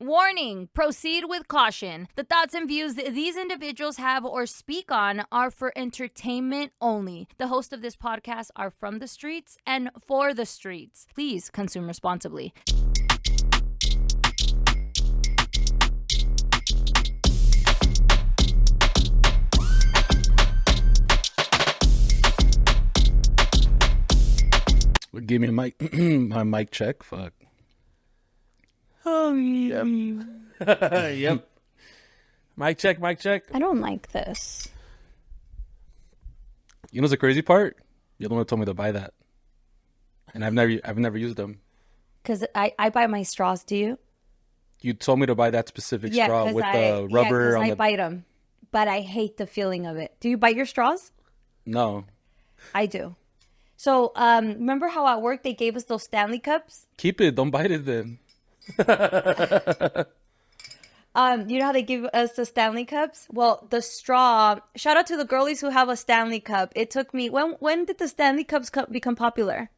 Warning, proceed with caution. The thoughts and views these individuals have or speak on are for entertainment only. The hosts of this podcast are from the streets and for the streets. Please consume responsibly. Give me a mic, my mic check. Fuck. Oh, yep. Yep. Mic check, mic check. I don't like this. You know the crazy part? You're the one who told me to buy that, and I've never used them. Because I buy my straws. Do you? You told me to buy that specific straw with the rubber on I bite them, but I hate the feeling of it. Do you bite your straws? No. I do. So, remember how at work they gave us those Stanley Cups? Keep it. Don't bite it then. You know how they give us the Stanley Cups? Well, the straw, shout out to the girlies who have a Stanley Cup. It took me, when did the Stanley Cups become popular?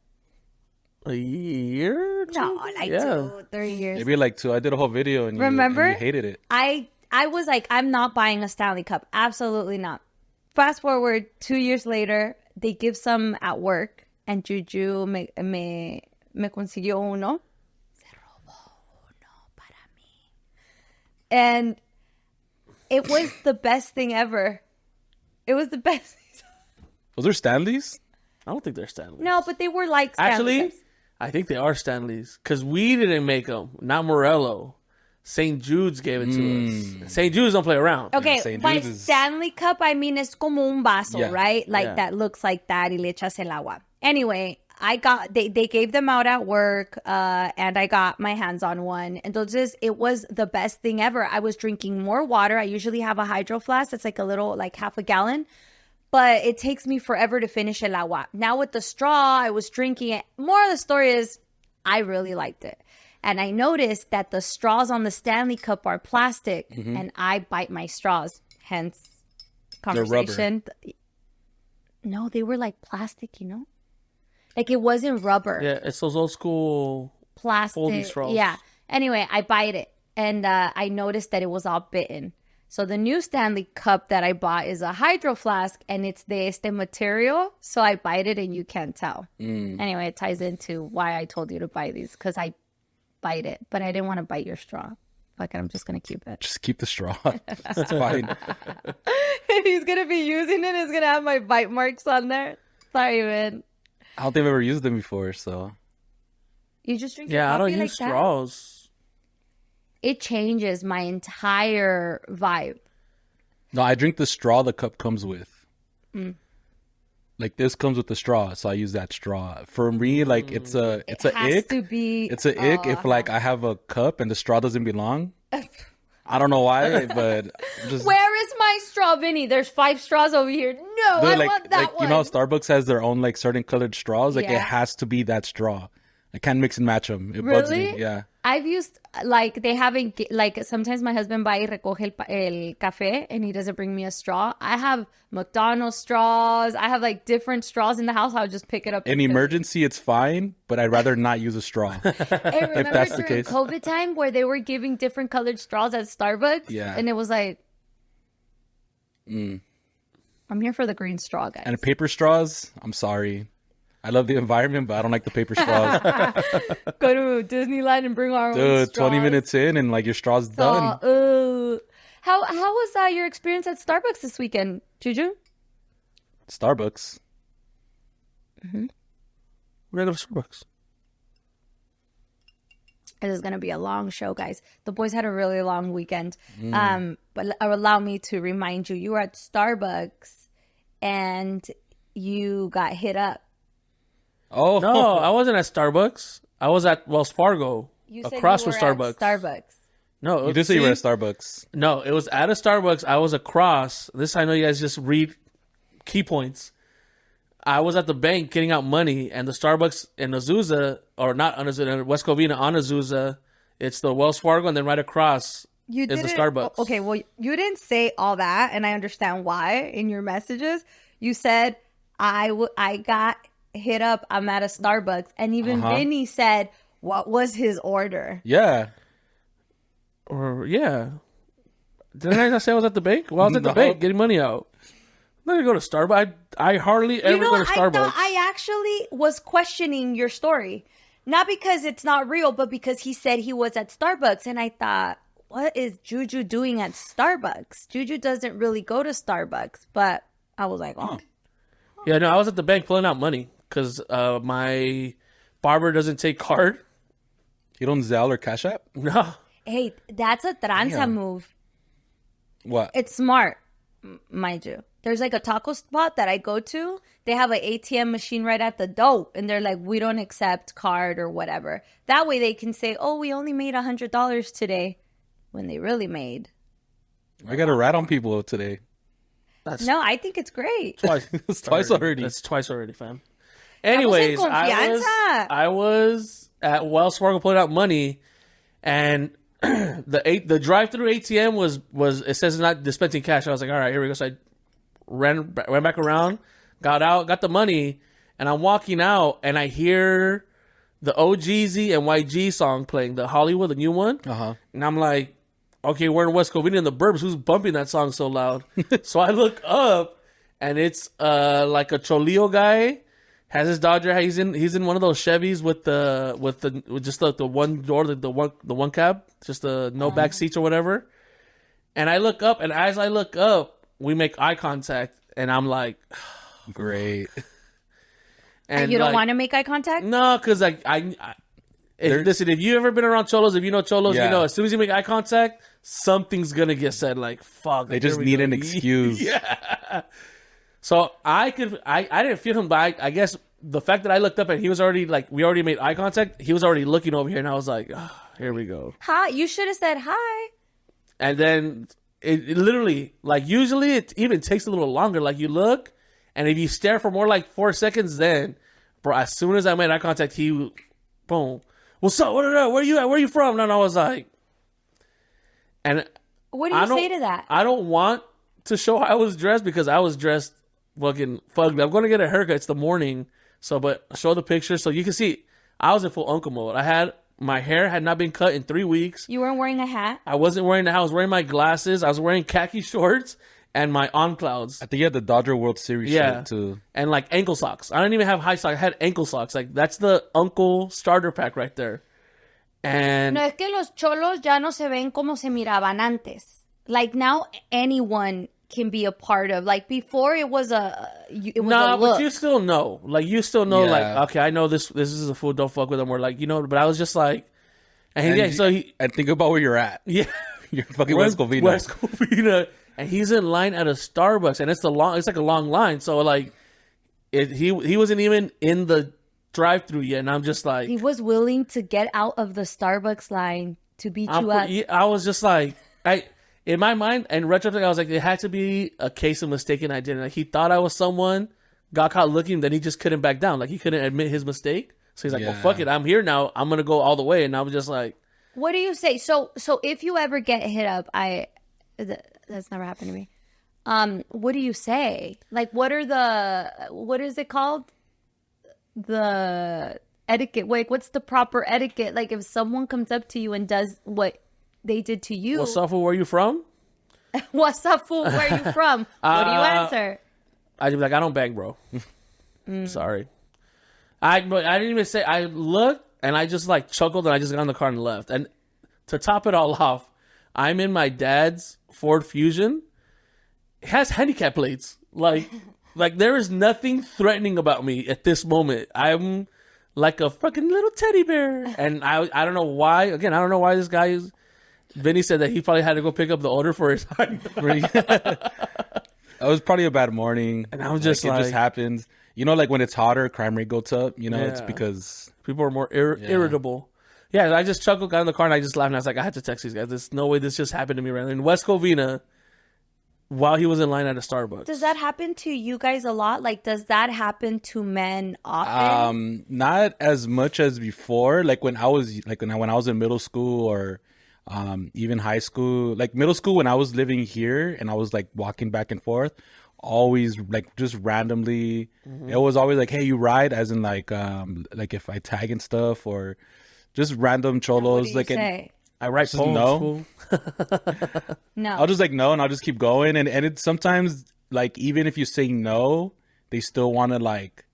A year? No, like 2, 3 years. Maybe like 2. I did a whole video and Remember? You hated it. I was like, I'm not buying a Stanley Cup. Absolutely not. Fast forward 2 years later, they give some at work and Juju me consiguió uno. Se robó uno para mí. And it was the best thing ever. It was the best. Those are Stanleys? I don't think they're Stanleys. No, but they were like Stanley Actually, Cups. I think they are Stanleys. Because we didn't make them. Not Morello. St. Jude's gave it to us. St. Jude's don't play around. Okay, St. by Jude's is... Stanley Cup, I mean it's como un vaso, Yeah. right? Like Yeah. that looks like that y le echas el agua. Anyway, they gave them out at work and I got my hands on one. Entonces, it was the best thing ever. I was drinking more water. I usually have a hydro flask. It's like a little, like half a gallon. But it takes me forever to finish el agua. Now with the straw, I was drinking it. More of the story is I really liked it. And I noticed that the straws on the Stanley Cup are plastic, and I bite my straws. Hence, conversation. No, they were like plastic, you know? Like it wasn't rubber. Yeah, it's those old school Plastic. foldy straws. Yeah. Anyway, I bite it, and I noticed that it was all bitten. So the new Stanley Cup that I bought is a hydro flask, and it's de este material. So I bite it, and you can't tell. Anyway, it ties into why I told you to buy these, because I bite it, but I didn't want to bite your straw. Fuck it, I'm just gonna keep it. Just keep the straw. That's fine. He's gonna be using it. It's gonna have my bite marks on there. Sorry, man. I don't think I've ever used them before, so. You just drink your Yeah, I coffee don't like use that? straws. It changes my entire vibe. No, I drink the straw the cup comes with. Like this comes with the straw, so I use that straw. For me, like it's a It ick. has to be. It's an ick if like I have a cup and the straw doesn't belong. I don't know why, but just Where is my straw, Vinny? There's 5 straws over here. No, They're I want that one. You know, how Starbucks has their own like certain colored straws. Like Yeah. it has to be that straw. I can't mix and match them. It bugs me. Really? Yeah. I've used, like, they haven't, like, sometimes my husband va y recoge el café and he doesn't bring me a straw. I have McDonald straws. I have, like, different straws in the house. I'll just pick it up. In emergency, it's fine, but I'd rather not use a straw. Hey, remember that's the during case. COVID time where they were giving different colored straws at Starbucks? Yeah. And it was like, I'm here for the green straw, guys. And paper straws, I'm sorry. I love the environment, but I don't like the paper straws. Go to Disneyland and bring our own Dude, straws. 20 minutes in and like your straw's done. How was your experience at Starbucks this weekend, Juju? Starbucks. We're gonna go to Starbucks. This is going to be a long show, guys. The boys had a really long weekend. But allow me to remind you, you were at Starbucks and you got hit up. Oh. No, I wasn't at Starbucks. I was at Wells Fargo. You said across you were from Starbucks. At Starbucks. No, You did say you were at Starbucks. No, it was at a Starbucks. I was across. This I know you guys just read key points. I was at the bank getting out money, and the Starbucks in Azusa, or not on Azusa, West Covina on Azusa, it's the Wells Fargo, and then right across is the Starbucks. Okay, well, you didn't say all that, and I understand why in your messages. You said, I got hit up, I'm at a Starbucks, and even Vinny said, what was his order? Yeah. Yeah. Didn't I not say I was at the bank? Well, I was at the bank getting money out. I'm not going to go to Starbucks. I hardly ever go to Starbucks. I actually was questioning your story. Not because it's not real, but because he said he was at Starbucks. And I thought, what is Juju doing at Starbucks? Juju doesn't really go to Starbucks. But I was like, oh. Yeah, no, I was at the bank pulling out money because my barber doesn't take card. You don't Zelle or Cash App? No. Hey, that's a tranza move. What? It's smart, mind you. There's like a taco spot that I go to. They have an ATM machine right at the door. And they're like, we don't accept card or whatever. That way they can say, oh, we only made $100 today. When they really made. I got to rat on people today. No, I think it's great. Twice. It's twice already. That's twice already, fam. Anyways, I was at Wells Fargo pulling out money. And the drive-thru ATM was it says it's not dispensing cash. I was like, all right, here we go. So I ran back around, got out, got the money, and I'm walking out, and I hear the OGZ and YG song playing, the Hollywood, the new one. And I'm like, okay, we're in West Covina in the burbs. Who's bumping that song so loud? So I look up, and it's like a Cholio guy. Has his Dodger. He's in one of those Chevys with just the one door, the one cab, just the no back seats or whatever. And I look up, and as I look up, we make eye contact, and I'm like, great. And you don't want to make eye contact? No, because listen, if you ever been around Cholos, if you know Cholos, you know as soon as you make eye contact, something's gonna get said. Like, fuck. They just need an excuse. Yeah. So I didn't feel him, but I guess the fact that I looked up and he was already like, we already made eye contact. He was already looking over here, and I was like, oh, here we go. Hi, you should have said hi. And then it literally, like, usually it even takes a little longer. Like, you look, and if you stare for more like 4 seconds, then, bro, as soon as I made eye contact, he, boom, what's up? Where are you at? Where are you from? And I was like, and what do you say to that? I don't want to show how I was dressed because I was dressed fucking fugly. I'm going to get a haircut. It's the morning. So, but show the picture so you can see I was in full uncle mode. My hair had not been cut in 3 weeks. You weren't wearing a hat? I wasn't wearing the hat. I was wearing my glasses. I was wearing khaki shorts and my on clouds. I think you had the Dodger World Series shirt too. And like ankle socks. I didn't even have high socks. I had ankle socks. Like, that's the uncle starter pack right there. And no, es que los cholos ya no se ven como se miraban antes. Like, now anyone can be a part of. Like, before it was a look. But you still know. Like, you still know, like, okay, I know this is a fool, don't fuck with him. Or like, but I was just like, and think about where you're at. Yeah. You're fucking West Covina. West Covina. And he's in line at a Starbucks, and it's like a long line. So like, he wasn't even in the drive-thru yet, and I'm just like, he was willing to get out of the Starbucks line to beat you up. I was just like, in my mind, in retrospect, I was like, it had to be a case of mistaken identity. Like, he thought I was someone, got caught looking, then he just couldn't back down. Like, he couldn't admit his mistake. So he's like, well, fuck it, I'm here now. I'm gonna go all the way. And I was just like, what do you say? So if you ever get hit up, that's never happened to me. What do you say? Like, what is it called? The etiquette. Wait, what's the proper etiquette? Like, if someone comes up to you and does what they did to you. What's up, fool? Where you from? What's up, fool? Where you from? What do you answer? I'd be like, I don't bang, bro. Sorry. I didn't even say. I looked and I just like chuckled and I just got in the car and left. And to top it all off, I'm in my dad's Ford Fusion. It has handicap plates. Like there is nothing threatening about me at this moment. I'm like a fucking little teddy bear. And I don't know why. Again, I don't know why this guy is. Vinny said that he probably had to go pick up the order for his It was probably a bad morning. And I was just like, it just happens. You know, like when it's hotter, crime rate goes up. You know, it's because people are more irritable. Yeah, I just chuckled, got in the car, and I just laughed. And I was like, I had to text these guys. There's no way this just happened to me right now. In West Covina, while he was in line at a Starbucks. Does that happen to you guys a lot? Like, does that happen to men often? Not as much as before. Like when I was in middle school or even high school. Like middle school, when I was living here and I was like walking back and forth, always like just randomly. It was always like, hey, you ride, as in like if I tag and stuff, or just random cholos. What do you say? I write Just poems. no. Fool. No. I'll just like no, and I'll just keep going. And it sometimes, like, even if you say no, they still want to like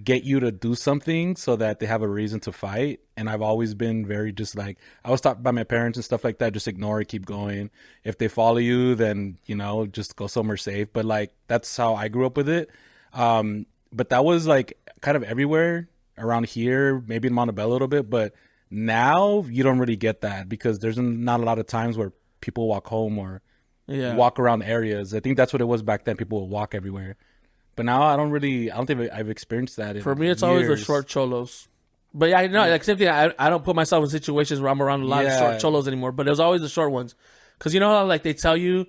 get you to do something so that they have a reason to fight. And I've always been very just like, I was taught by my parents and stuff like that, just ignore it, keep going. If they follow you, then, you know, just go somewhere safe. But like, that's how I grew up with it. But that was like kind of everywhere around here, maybe in Montebello a little bit. But now you don't really get that because there's not a lot of times where people walk home or walk around areas. I think that's what it was back then. People would walk everywhere. But now I don't think I've experienced that. For me, it's always the short cholos. But yeah, no, like same thing. I don't put myself in situations where I'm around a lot of short cholos anymore. But it was always the short ones, because you know how like they tell you,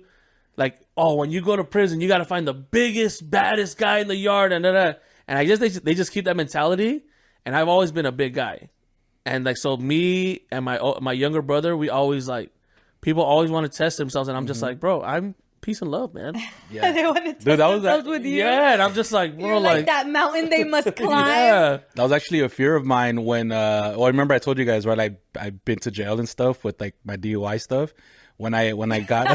like, oh, when you go to prison, you got to find the biggest, baddest guy in the yard, and I guess they just keep that mentality. And I've always been a big guy, and like so me and my younger brother, we always like people always want to test themselves, and I'm just like, bro, I'm peace and love, man. Yeah, They want to test dude, that was themselves that. with you. Yeah, and I'm just like, bro, You're like that mountain they must climb. yeah. That was actually a fear of mine when, I remember I told you guys, right? I've been to jail and stuff with like my DUI stuff. When I got,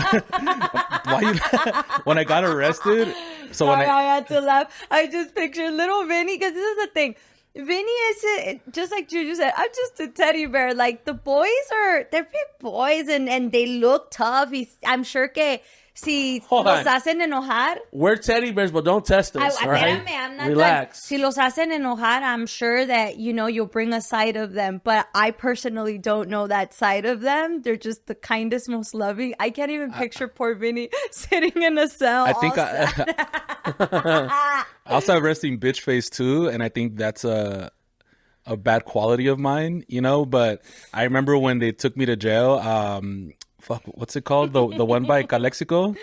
when I got arrested. So Sorry, when I had to laugh. I just pictured little Vinny, because this is the thing. Vinny is just like Juju said, I'm just a teddy bear. Like the boys they're big boys and they look tough. I'm sure que si los hacen enojar. We're teddy bears, but don't test us, right? Espérame, I'm not Relax. done. Si los hacen enojar, I'm sure that, you know, you'll bring a side of them. But I personally don't know that side of them. They're just the kindest, most loving. I can't even picture poor Vinny sitting in a cell. I think I also have resting bitch face too, and I think that's a bad quality of mine, you know. But I remember when they took me to jail. What's it called? The one by Calexico?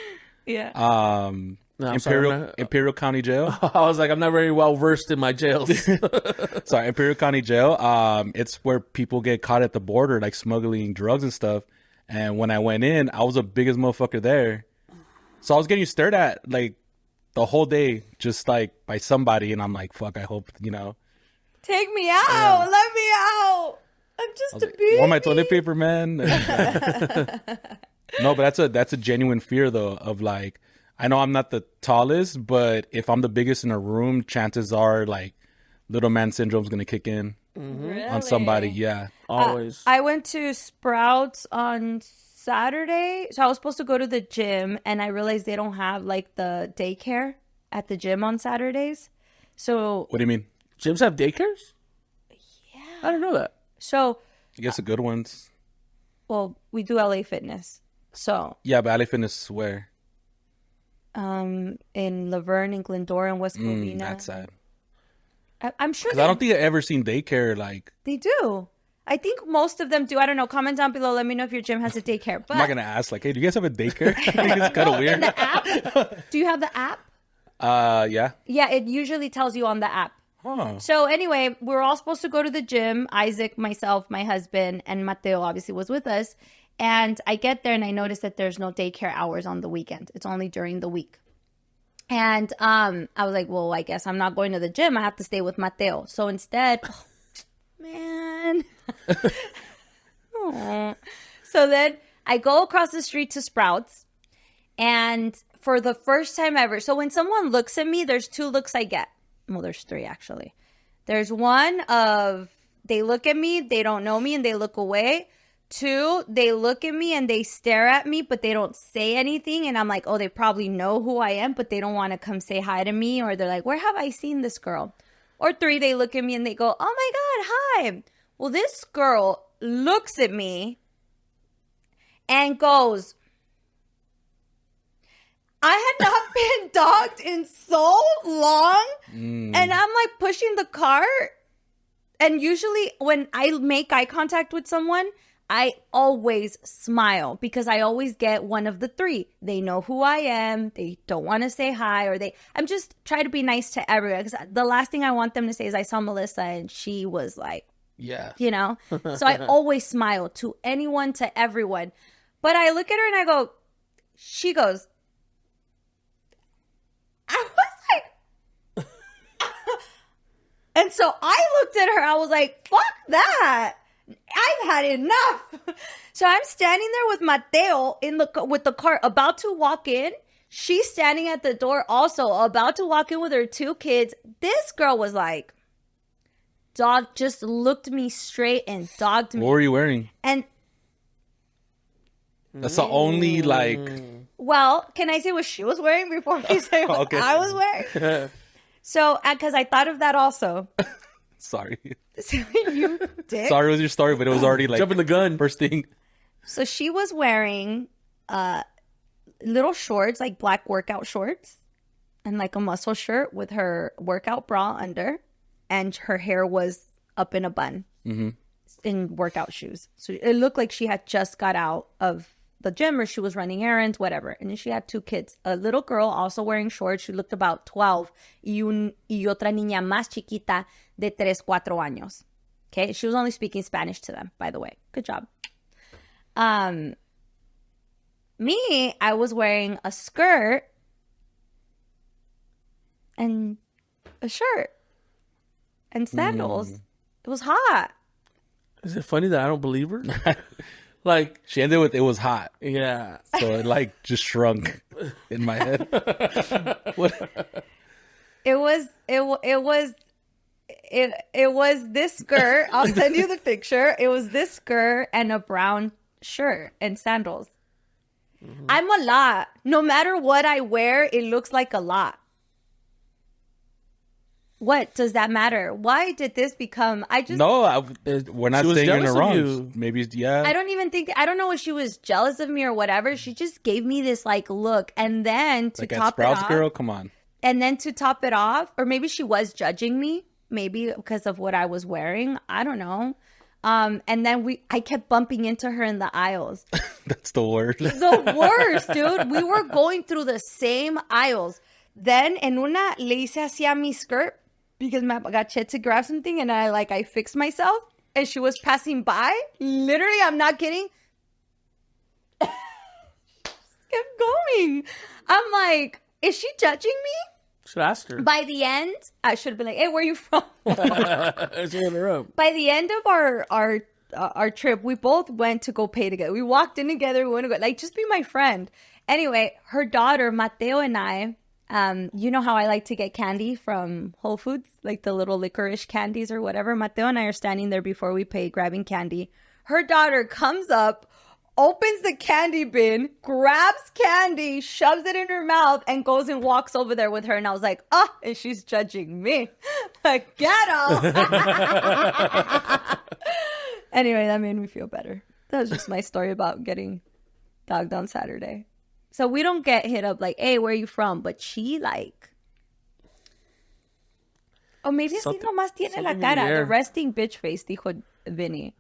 Yeah. No, Imperial County Jail. I was like, I'm not very well versed in my jails. Sorry, Imperial County Jail. It's where people get caught at the border, like smuggling drugs and stuff. And when I went in, I was the biggest motherfucker there. So I was getting stared at like the whole day, just like by somebody. And I'm like, fuck, I hope, you know. Take me out. Let me out. I'm just a baby. Want my toilet paper, man? No, but that's a genuine fear though, of like, I know I'm not the tallest, but if I'm the biggest in a room, chances are like little man syndrome's gonna kick in on somebody. Yeah, Always. I went to Sprouts on Saturday, so I was supposed to go to the gym, and I realized they don't have like the daycare at the gym on Saturdays. So what do you mean? Gyms have daycares? Yeah, I didn't know that. So I guess the good ones. well, we do LA Fitness. So Yeah, but LA Fitness where? in Laverne and Glendora and West Covina. That's sad. I'm sure Because I don't think I've ever seen daycare like. they do. I think most of them do. I don't know. Comment down below. Let me know if your gym has a daycare. But I'm not gonna ask like, hey, do you guys have a daycare? I think it's kind of weird. the app. Do you have the app? Yeah. Yeah, it usually tells you on the app. Oh. So anyway, we're all supposed to go to the gym. Isaac, myself, my husband, and Mateo obviously was with us. And I get there and I notice that there's no daycare hours on the weekend. It's only during the week. And I was like, well, I guess I'm not going to the gym. I have to stay with Mateo. So instead, man. Aw. So then I go across the street to Sprouts. And for the first time ever, so when someone looks at me, there's two looks I get. Well, there's three actually. There's one of they look at me, they don't know me, and they look away. Two, they look at me and they stare at me, but they don't say anything. And I'm like, oh, they probably know who I am, but they don't want to come say hi to me. Or they're like, where have I seen this girl? Or three, they look at me and they go, oh my God, hi. Well, this girl looks at me and goes, I had not been dogged in so long. And I'm like pushing the cart. And usually when I make eye contact with someone, I always smile because I always get one of the three. They know who I am. They don't want to say hi, or I'm just try to be nice to everyone. Because the last thing I want them to say is I saw Melissa and she was like, Yeah. you know? So I always smile to anyone, to everyone. But I look at her and I go, she goes, I was like, and so I looked at her. I was like, fuck that. I've had enough. So I'm standing there with Mateo with the cart about to walk in. She's standing at the door also about to walk in with her 2 kids. This girl was like, just looked me straight and dogged me. What were you wearing? And that's the only like. well, can I say what she was wearing before we say what Okay. I was wearing? So, because I thought of that also. Sorry. You dick. Sorry, it was your story, but it was already like Jumping the gun. first thing. So she was wearing little shorts, like black workout shorts, and like a muscle shirt with her workout bra under, and her hair was up in a bun in workout shoes. So it looked like she had just got out of the gym or she was running errands, whatever. And then she had 2 kids. A little girl also wearing shorts. She looked about 12. Y otra niña más chiquita de 3-4 años. Okay? She was only speaking Spanish to them, by the way. Good job. Me, I was wearing a skirt and a shirt and sandals. It was hot. Is it funny that I don't believe her? Like, She ended with, it was hot. yeah. So it like just shrunk in my head. What? It was this skirt. I'll send you the picture. It was this skirt and a brown shirt and sandals. I'm a lot. No matter what I wear, it looks like a lot. What does that matter? Why did this become? No, we're not She was saying you're in the jealous of wrong. you. Maybe, yeah. I don't know if she was jealous of me or whatever. She just gave me this like look, and then to like at top it Sprouts off, girl, come on. and then to top it off, or maybe she was judging me, maybe because of what I was wearing. I don't know. And then I kept bumping into her in the aisles. That's the word. The worst, dude. We were going through the same aisles. Then en una le hice así a mi skirt because me agaché to grab something, and I fixed myself, and she was passing by. Literally, I'm not kidding. Kept going. I'm like, is she judging me? Should ask her. By the end, I should have been like, hey, where are you from? It's in her up. By the end of our trip, we both went to go pay together. We walked in together. We went to go, like, just be my friend. Anyway, her daughter, Mateo, and I, you know how I like to get candy from Whole Foods, like the little licorice candies or whatever. Mateo and I are standing there before we pay, grabbing candy. Her daughter comes up, opens the candy bin, grabs candy, shoves it in her mouth, and goes and walks over there with her. And I was like, oh, and she's judging me. Like, get up. Anyway, that made me feel better. That was just my story about getting dogged on Saturday. So we don't get hit up like, hey, where are you from? But she like... Oh, maybe así nomás tiene la cara. The resting bitch face, dijo Vinnie.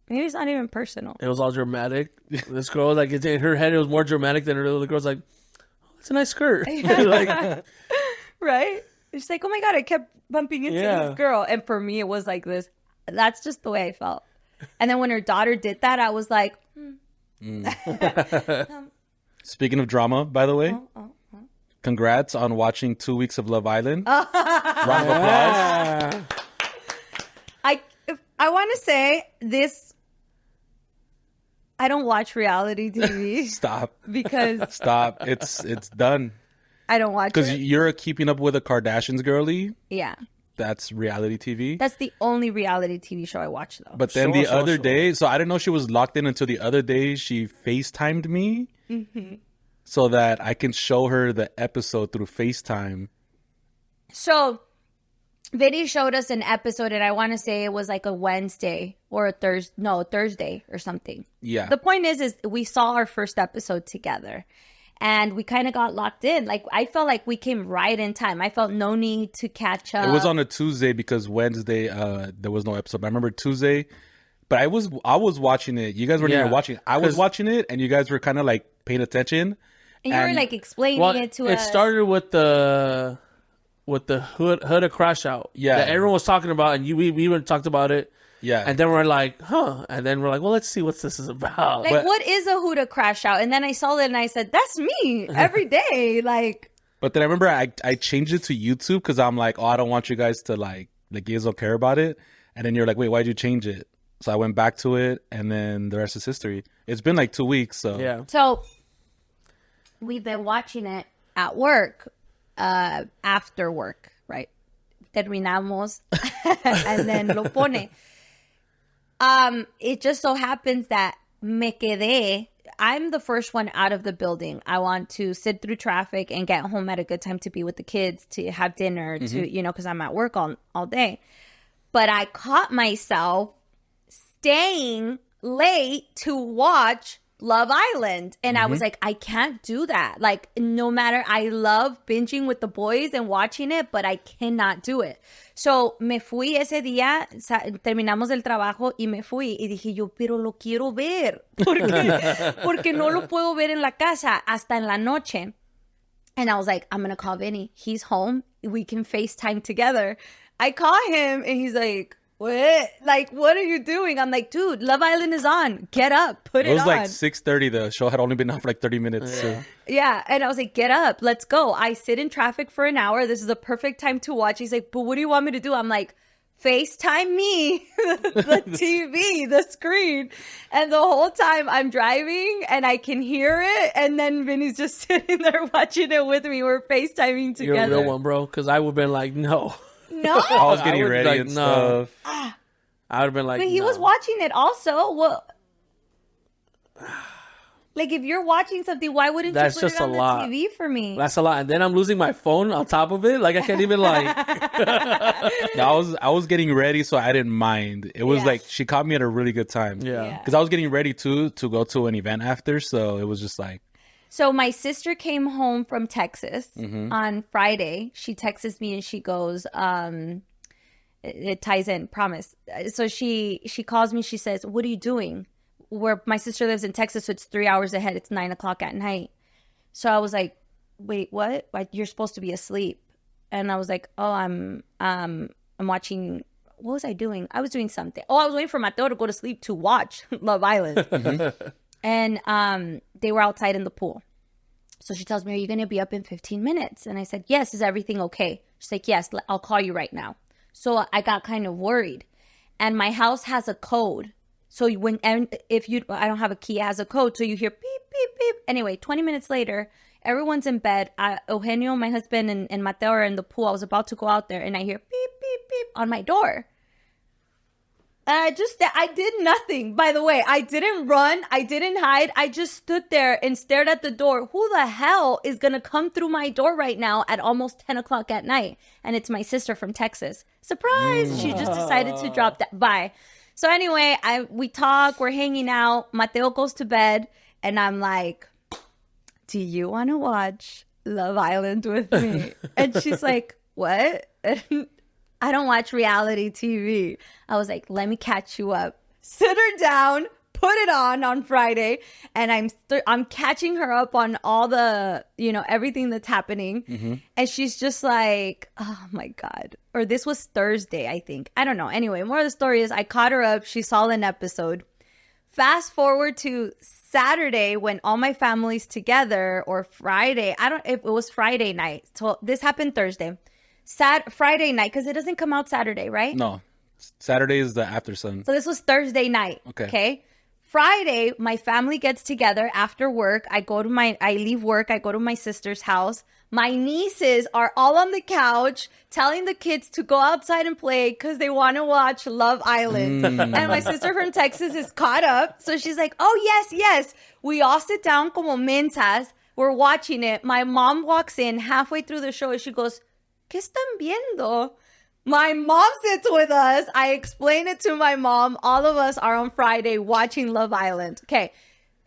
Maybe it's not even personal. It was all dramatic. This girl, like, in her head, it was more dramatic than her little girl's like, oh, it's a nice skirt. Like, right? She's like, oh my God, I kept bumping into this girl. And for me, it was like this. That's just the way I felt. And then when her daughter did that, I was like, Speaking of drama, by the way, congrats on watching 2 weeks of Love Island. Round of applause. I want to say this. I don't watch reality TV. Stop. Because Stop. It's done. I don't watch Because it. you're a Keeping Up with the Kardashians girly. Yeah. That's reality TV. That's the only reality TV show I watch, though. But then the other day, so I didn't know she was locked in until the other day. She FaceTimed me so that I can show her the episode through FaceTime. So, Vinny showed us an episode, and I want to say it was like a Wednesday or a Thursday or something. Yeah. The point is we saw our first episode together, and we kind of got locked in. Like, I felt like we came right in time. I felt no need to catch up. It was on a Tuesday because Wednesday there was no episode. I remember Tuesday, but I was watching it. You guys weren't even watching it. I was watching it, and you guys were kind of like paying attention. And you were like explaining it to us. It started with the hood crash out. Yeah. That everyone was talking about, and we even talked about it. Yeah. And then we're like, huh. And then we're like, well, let's see what this is about. Like, what is a Huda crash out? And then I saw it and I said, that's me every day. Like, but then I remember I changed it to YouTube because I'm like, oh, I don't want you guys to like you guys don't care about it. And then you're like, wait, why'd you change it? So I went back to it, and then the rest is history. It's been like 2 weeks, so Yeah. So we've been watching it at work, after work, right? Terminamos, and then lo pone. It just so happens that me quedé. I'm the first one out of the building. I want to sit through traffic and get home at a good time to be with the kids, to have dinner, to, you know, because I'm at work all day. But I caught myself staying late to watch Love Island. And I was like, I can't do that. Like, no matter, I love binging with the boys and watching it, but I cannot do it. So, me fui ese día, terminamos el trabajo y me fui. Y dije yo, pero lo quiero ver. Porque no lo puedo ver en la casa hasta en la noche. And I was like, I'm going to call Vinny. He's home. We can FaceTime together. I call him and he's like, what? Like, what are you doing? I'm like, dude, Love Island is on. Get up. Put it on. it was like 6:30. The show had only been on for like 30 minutes. So. Yeah. And I was like, get up. Let's go. I sit in traffic for an hour. This is the perfect time to watch. He's like, but what do you want me to do? I'm like, FaceTime me, the TV, the screen. And the whole time I'm driving and I can hear it. And then Vinny's just sitting there watching it with me. We're FaceTiming together. You're a real one, bro. Because I would have been like, no. No. I was getting would be ready like, and no. stuff. I would have been like, But he no. was watching it also. Well, like, if you're watching something, why wouldn't That's you put just it on a the lot. TV for me? That's a lot. And then I'm losing my phone on top of it. Like, I can't even, like... I was getting ready, so I didn't mind. It was Yeah. like she caught me at a really good time. Yeah. Because I was getting ready to go to an event after, so it was just like... So my sister came home from Texas on Friday. She texts me and she goes, it ties in, promise. So she calls me. She says, what are you doing? Where my sister lives in Texas, so it's 3 hours ahead. It's 9:00 at night. So I was like, wait, what? Like, you're supposed to be asleep. And I was like, oh, I'm watching. What was I doing? I was doing something. Oh, I was waiting for Mateo to go to sleep to watch Love Island. And they were outside in the pool. So she tells me, are you going to be up in 15 minutes? And I said, yes. Is everything okay? She's like, yes, I'll call you right now. So I got kind of worried. And my house has a code. So I don't have a key, it has a code. So you hear beep, beep, beep. Anyway, 20 minutes later, everyone's in bed. Eugenio, my husband, and Mateo are in the pool. I was about to go out there and I hear beep, beep, beep on my door. And I did nothing, by the way. I didn't run. I didn't hide. I just stood there and stared at the door. Who the hell is going to come through my door right now at almost 10:00 at night? And it's my sister from Texas. Surprise! She just decided to drop that by. So anyway, we talk. We're hanging out. Mateo goes to bed. And I'm like, do you want to watch Love Island with me? And she's like, what? I don't watch reality TV. I was like, let me catch you up. Sit her down, put it on Friday, and I'm catching her up on all the, everything that's happening. And she's just like, oh my God. Or this was Thursday, I think. I don't know. Anyway, more of the story is I caught her up. She saw an episode. Fast forward to Saturday when all my family's together, or Friday. It was Friday night. So this happened Thursday. Friday night, because it doesn't come out Saturday, right? No. Saturday is the after sun. So this was Thursday night. Okay. Friday, my family gets together after work. I leave work. I go to my sister's house. My nieces are all on the couch telling the kids to go outside and play because they want to watch Love Island. And my sister from Texas is caught up. So she's like, oh, yes. We all sit down como mensas. We're watching it. My mom walks in halfway through the show and she goes, ¿qué están viendo? My mom sits with us. I explain it to my mom. All of us are on Friday watching Love Island. Okay.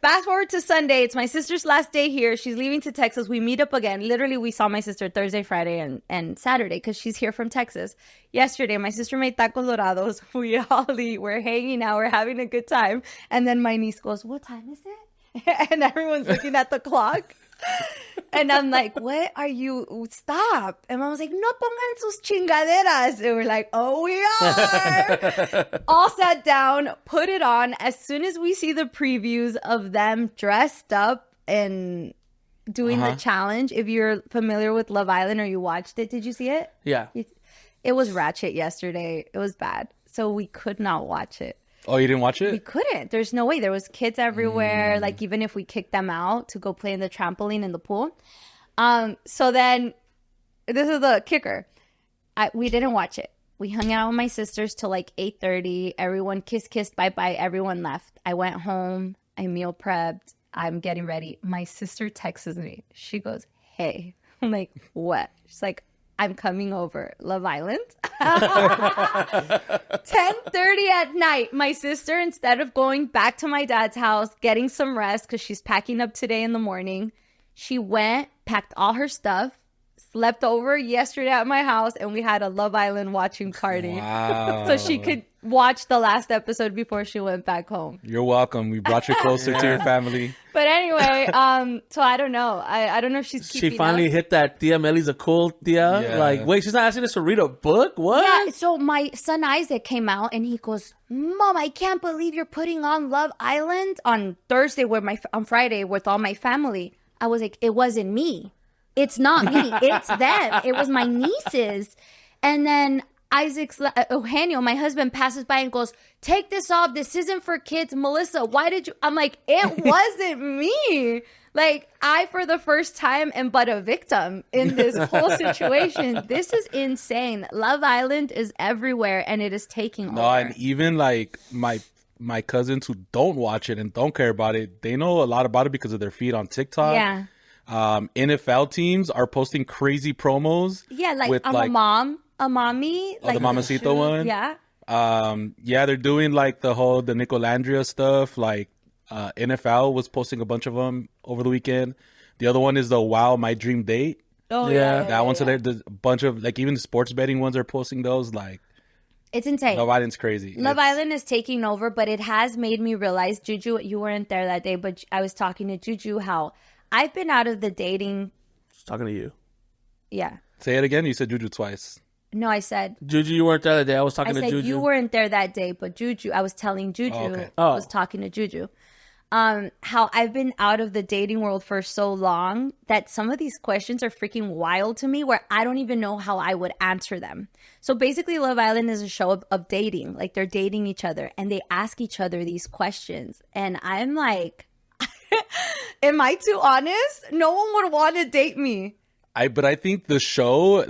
Fast forward to Sunday. It's my sister's last day here. She's leaving to Texas. We meet up again. Literally, we saw my sister Thursday, Friday, and Saturday because she's here from Texas. Yesterday, my sister made tacos dorados. We all eat. We're hanging out. We're having a good time. And then my niece goes, what time is it? And everyone's looking at the clock. And I'm like, what are you? Stop. And Mom was like, no pongan sus chingaderas. And we're like, oh, we are. All sat down, put it on. As soon as we see the previews of them dressed up and doing the challenge, if you're familiar with Love Island or you watched it, did you see it? Yeah. It was ratchet yesterday. It was bad. So we could not watch it. Oh, you didn't watch We it? couldn't. There's no way. There was kids everywhere. Like, even if we kicked them out to go play in the trampoline in the pool. So then, this is the kicker. We didn't watch it. We hung out with my sisters till like 8:30. Everyone kissed, bye-bye. Everyone left. I went home. I meal prepped. I'm getting ready. My sister texts me. She goes, hey. I'm like, what? She's like, I'm coming over. Love Island. 10:30 at night. My sister, instead of going back to my dad's house, getting some rest because she's packing up today in the morning, she went, packed all her stuff, slept over yesterday at my house, and we had a Love Island watching party. Wow. So she could watch the last episode before she went back home. You're welcome. We brought you closer to your family. But anyway, so I don't know. I don't know if she's keeping She finally up. hit that Tia Meli's a cool Tia. Yeah. Like, wait, she's not asking us to read a book? What? Yeah, so my son Isaac came out and he goes, Mom, I can't believe you're putting on Love Island on Thursday on Friday with all my family. I was like, it wasn't me. It's not me. It's them. It was my nieces. And then Eugenio, my husband, passes by and goes, take this off. This isn't for kids. Melissa, why did you? I'm like, it wasn't me. Like, I, for the first time, am but a victim in this whole situation. This is insane. Love Island is everywhere, and it is taking over. No, and even like my cousins who don't watch it and don't care about it, they know a lot about it because of their feed on TikTok. Yeah. NFL teams are posting crazy promos. Yeah, like with, I'm a mommy. Like the Mamacita one. Yeah. Yeah, they're doing like the Nicolandria stuff. Like NFL was posting a bunch of them over the weekend. The other one is the Wow My Dream Date. Oh, Yeah. That one. So there's a bunch of like even the sports betting ones are posting those. Like It's insane. Love Island's crazy. Love Island is taking over, but it has made me realize, Juju, you weren't there that day, but I was talking to Juju how I've been out of the dating. She's talking to you. Yeah. Say it again. You said Juju twice. No, I said, Juju, you weren't there that day. I was I talking to said Juju. you weren't there that day, but Juju, I was telling Juju, Oh, okay. I was talking to Juju, how I've been out of the dating world for so long that some of these questions are freaking wild to me where I don't even know how I would answer them. So basically, Love Island is a show of dating. Like, they're dating each other and they ask each other these questions. And I'm like, am I too honest? No one would want to date me. But I think the show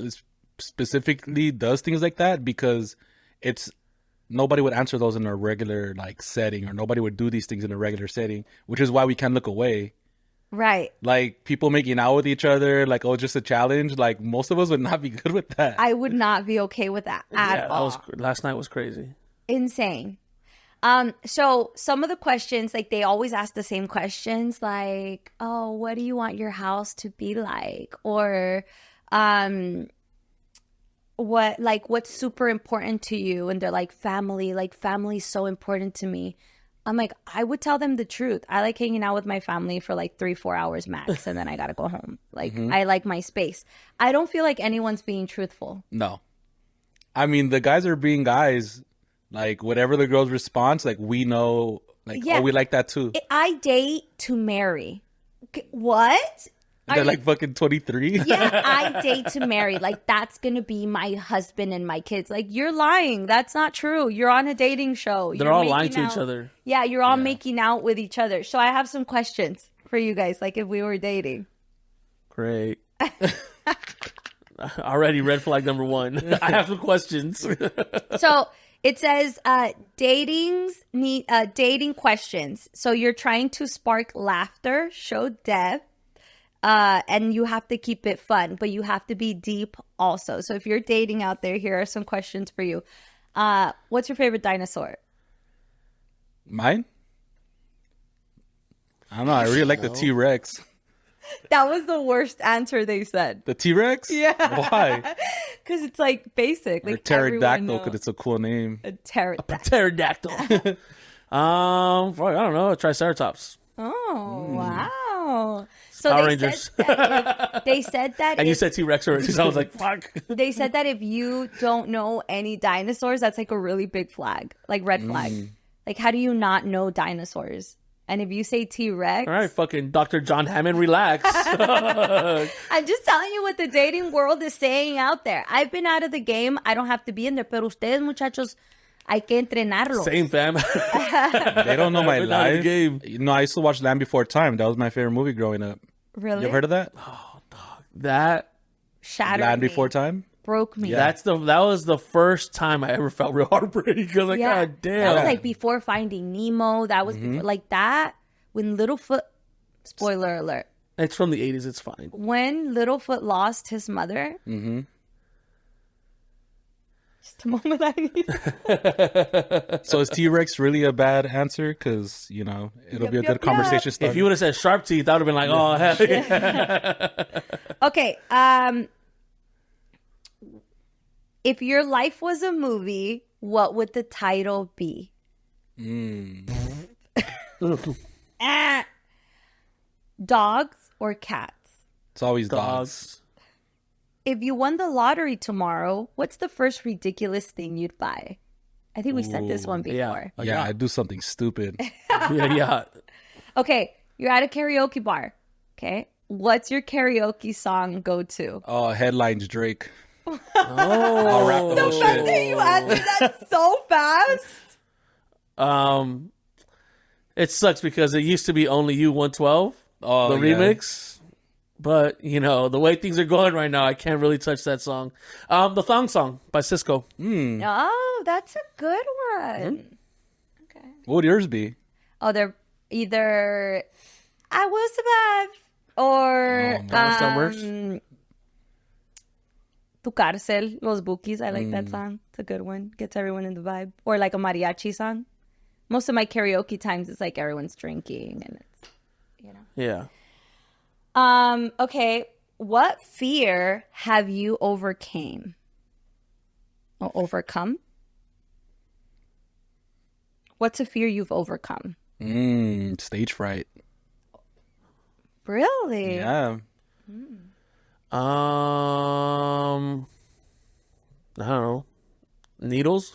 specifically does things like that because nobody would answer those in a regular like setting, or nobody would do these things in a regular setting, which is why we can't look away. Right. Like people making out with each other, like, oh, just a challenge. Like most of us would not be good with that. I would not be okay with that at all. Last night was crazy. Insane. So some of the questions, like, they always ask the same questions, like, oh, what do you want your house to be like? Or, what's super important to you? And they're like, family's so important to me. I'm like, I would tell them the truth. I like hanging out with my family for like 3-4 hours max, and then I gotta go home. Like, I like my space. I don't feel like anyone's being truthful. No. I mean, the guys are being guys. Like, whatever the girl's response, like, we know, like, Yeah. oh, we like that too. I date to marry. What? They're like fucking 23. Yeah, I date to marry. Like, that's going to be my husband and my kids. Like, you're lying. That's not true. You're on a dating show. They're You're all lying making to each out. other. Yeah, you're all making out with each other. So I have some questions for you guys, like if we were dating. Great. Already red flag number 1. I have some questions. So it says dating questions. So you're trying to spark laughter, show depth, and you have to keep it fun, but you have to be deep also. So if you're dating out there, here are some questions for you. What's your favorite dinosaur? Mine? I don't know. I really like the T-Rex. That was the worst answer they said. The T-Rex? Yeah. Why? Because it's like basic. Or Like pterodactyl, because it's a cool name. a pterodactyl. Pterodactyl. I don't know. Triceratops. Oh, wow. So Power they Rangers. said that And you said T-Rex already, so I was like, fuck. they said that if you don't know any dinosaurs, that's like a really big flag, like red flag. Like, how do you not know dinosaurs? And if you say T-Rex, All right, fucking Dr. John Hammond, relax. I'm just telling you what the dating world is saying out there. I've been out of the game. I don't have to be in there. Pero ustedes, muchachos, Hay que entrenarlos. Same, fam. They don't know my We're not in the life. game. You know, I used to watch Land Before Time. That was my favorite movie growing up. Really? You ever heard of that? That Shattered Land me. Before Time? Broke me. Yeah. that was the first time I ever felt real heartbreaking. I was like, God damn. That was like before Finding Nemo. That was before, like that. When Littlefoot, spoiler alert. It's from the 80s. It's fine. When Littlefoot lost his mother. Mm-hmm. Just a moment I need. So is T-Rex really a bad answer? Because, you know, it'll be a good conversation starter. If you would have said sharp teeth, I would have been like, oh, hell yeah. Okay. If your life was a movie, what would the title be? Dogs or cats? It's always dogs. If you won the lottery tomorrow, what's the first ridiculous thing you'd buy? I think we said this one before. Yeah, I'd do something stupid. Yeah. Okay, you're at a karaoke bar. Okay, what's your karaoke song go to? Oh, headlines Drake. Oh. I'll rap the whole The fact shit. that you answered that so fast. It sucks because it used to be Only You 112, Oh, the yeah. remix. But, you know, the way things are going right now, I can't really touch that song. The Thong Song by Cisco. Oh, that's a good one. Okay. What would yours be? Oh, they're either I Will Survive or Donna Summers. Tu Cárcel, Los Bukis. I like that song. It's a good one. Gets everyone in the vibe. Or like a mariachi song. Most of my karaoke times, it's like everyone's drinking and it's, you know. Yeah. Okay. What fear have you overcame? Or overcome? What's a fear you've overcome? Stage fright. Really? Yeah. I don't know. Needles?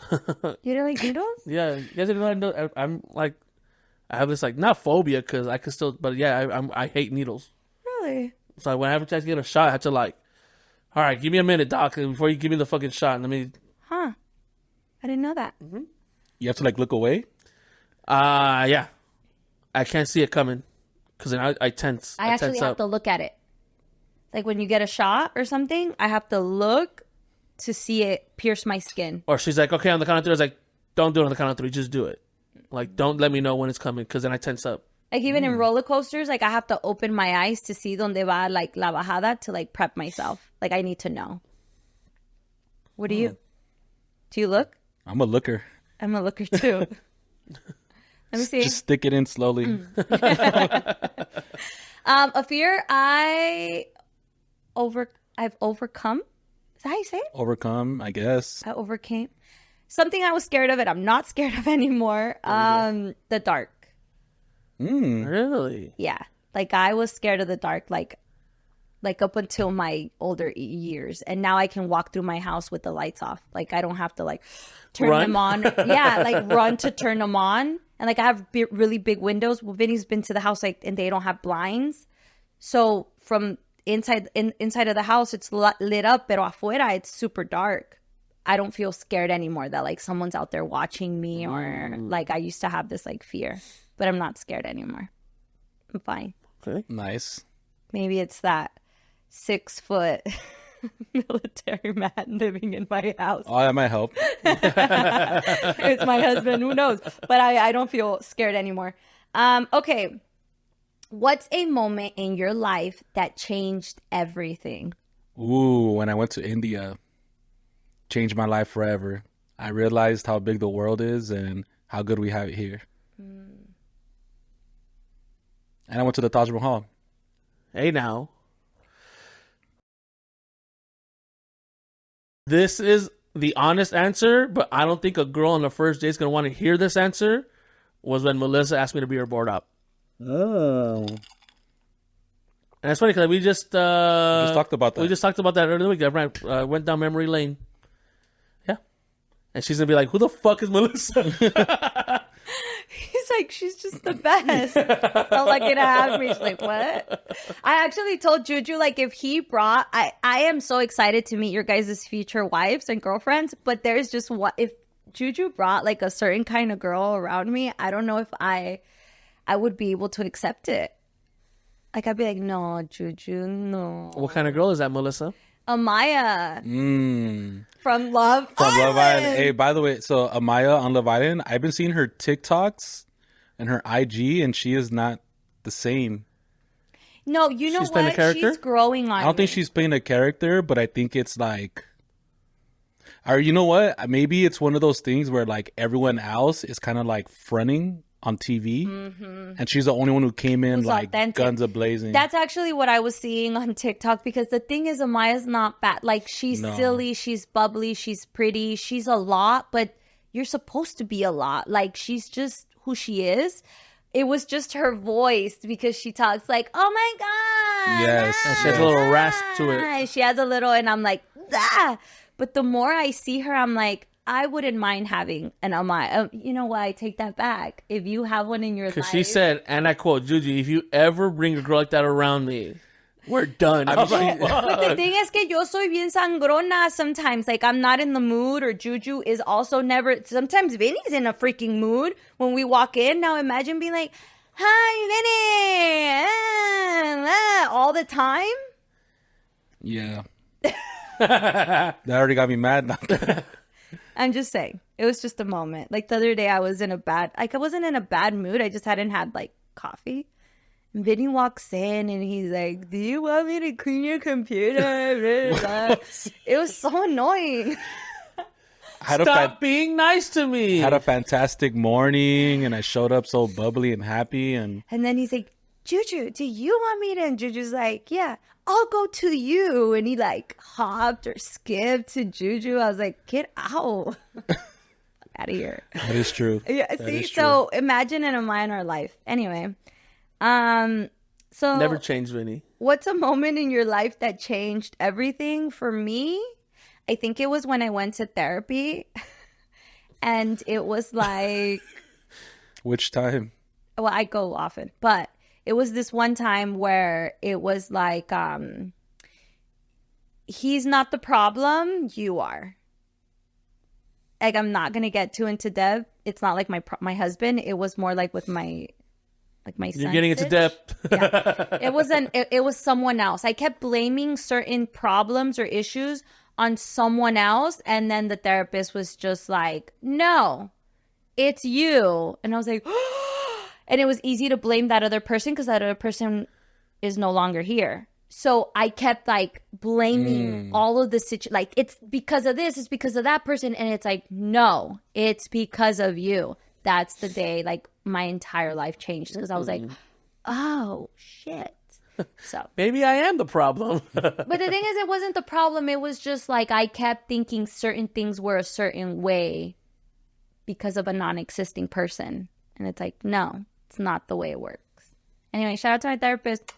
You don't like needles? Yeah. You guys didn't know I'm like, I have this like, not phobia because I could still, but yeah, I hate needles. Really? So like, when I have a chance to get a shot, I have to like, all right, give me a minute, doc, before you give me the fucking shot. Let me. Huh. I didn't know that. You have to like look away? Yeah. I can't see it coming because then I tense. I actually tense have up. to look at it. Like when you get a shot or something, I have to look to see it pierce my skin. Or she's like, okay, on the count of three. I was like, don't do it on the count of three. Just do it. Like, don't let me know when it's coming because then I tense up. Like even in roller coasters, like I have to open my eyes to see donde va like la bajada to like prep myself. Like I need to know. What do you? Do you look? I'm a looker. I'm a looker too. Let me see. Just stick it in slowly. A fear I've overcome. Is that how you say it? Overcome, I guess. I overcame something I was scared of and I'm not scared of anymore. The dark. Really? Yeah. Like I was scared of the dark like up until my older years. And now I can walk through my house with the lights off. Like I don't have to like turn Run? them on. Yeah, like run to turn them on. And like I have really big windows. Well, Vinny's been to the house like and they don't have blinds. So from inside of the house it's lit up, pero afuera it's super dark. I don't feel scared anymore that like someone's out there watching me or like I used to have this like fear. But I'm not scared anymore. I'm fine. Okay. Nice. Maybe it's that 6 foot military man living in my house. Oh, that might help. It's my husband. Who knows? But I don't feel scared anymore. Okay. What's a moment in your life that changed everything? Ooh, when I went to India, changed my life forever. I realized how big the world is and how good we have it here. And I went to the Taj Mahal. Hey, now. This is the honest answer, but I don't think a girl on the first date is going to want to hear this answer, was when Melissa asked me to be her board op. Oh. And it's funny because we just talked about that. We just talked about that earlier week. I went down memory lane. Yeah. And she's going to be like, who the fuck is Melissa? He's like, she's just the best. So lucky to have me. She's like, what? I actually told Juju, like, if he brought, I am so excited to meet your guys' future wives and girlfriends, but there's just what, if Juju brought like a certain kind of girl around me, I don't know if I would be able to accept it. Like, I'd be like, no, Juju, no. What kind of girl is that, Melissa? Amaya. From Love Island. Hey, by the way, so Amaya on Love Island, I've been seeing her TikToks and her IG, and she is not the same. No, you know She's playing a what? character? She's growing on I don't think me. she's playing a character, but I think it's like, or you know what? Maybe it's one of those things where like everyone else is kind of like fronting on TV, and she's the only one who came in Who's like authentic. guns a blazing. That's actually what I was seeing on TikTok, because the thing is, Amaya's not bad. Like, she's silly, she's bubbly, she's pretty, she's a lot, but you're supposed to be a lot. Like, she's just who she is. It was just her voice, because she talks like, oh my God. Yes. And she has a little rasp to it. She has a little, and I'm like, ah. But the more I see her, I'm like, I wouldn't mind having an Amaya. You know what? I take that back. If you have one in your life. Because she said, and I quote, Juju, if you ever bring a girl like that around me, we're done. I was like, But the thing is que yo soy bien sangrona sometimes. Like, I'm not in the mood, or Juju is also never. Sometimes Vinny's in a freaking mood when we walk in. Now imagine being like, hi, Vinny, all the time. Yeah. That already got me mad now. I'm just saying, it was just a moment. Like, the other day I wasn't in a bad mood. I just hadn't had like coffee. And Vinny walks in and he's like, do you want me to clean your computer? It was so annoying. stop being nice to me. Had a fantastic morning, and I showed up so bubbly and happy. And then he's like, Juju, do you want me to? And Juju's like, yeah, I'll go to you. And he like hopped or skipped to Juju. I was like, get out. Out of here. that is true. Yeah, That see, is true. so imagine an Amaya in our life. Anyway, so Never change, Vinny. what's a moment in your life that changed everything? For me, I think it was when I went to therapy, and it was like, Which time? well, I go often, but it was this one time where it was like, he's not the problem, you are. Like, I'm not gonna get too into depth. It's not like my husband. It was more like with my son. You're getting into depth. Yeah. It was someone else. I kept blaming certain problems or issues on someone else, and then the therapist was just like, no, it's you. And I was like, and it was easy to blame that other person because that other person is no longer here. So I kept like blaming all of the like, it's because of this, it's because of that person. And it's like, no, it's because of you. That's the day like my entire life changed, because I was like, oh shit. So Maybe I am the problem. but the thing is, it wasn't the problem. It was just like I kept thinking certain things were a certain way because of a non-existing person. And it's like, no, it's not the way it works. Anyway, shout out to my therapist.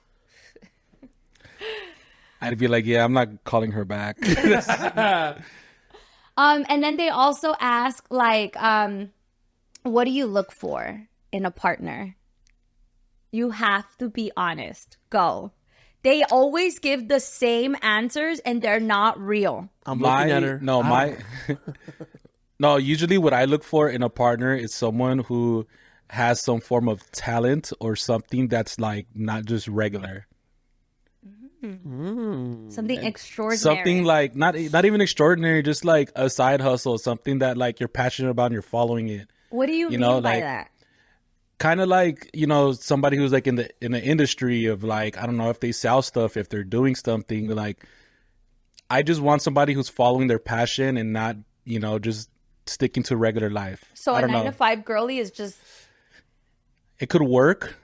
I'd be like, yeah, I'm not calling her back. And then they also ask, like, what do you look for in a partner? You have to be honest. Go. They always give the same answers, and they're not real. I'm looking at her. No, usually what I look for in a partner is someone who has some form of talent or something that's like not just regular. Something extraordinary. Something like not even extraordinary, just like a side hustle, something that like you're passionate about and you're following it. What do you mean know, by like, that? Kind of like, somebody who's like in the industry of like, I don't know if they sell stuff, if they're doing something. Like, I just want somebody who's following their passion and not, just sticking to regular life. So I a don't 9 know. to 5 girly is just... It could work.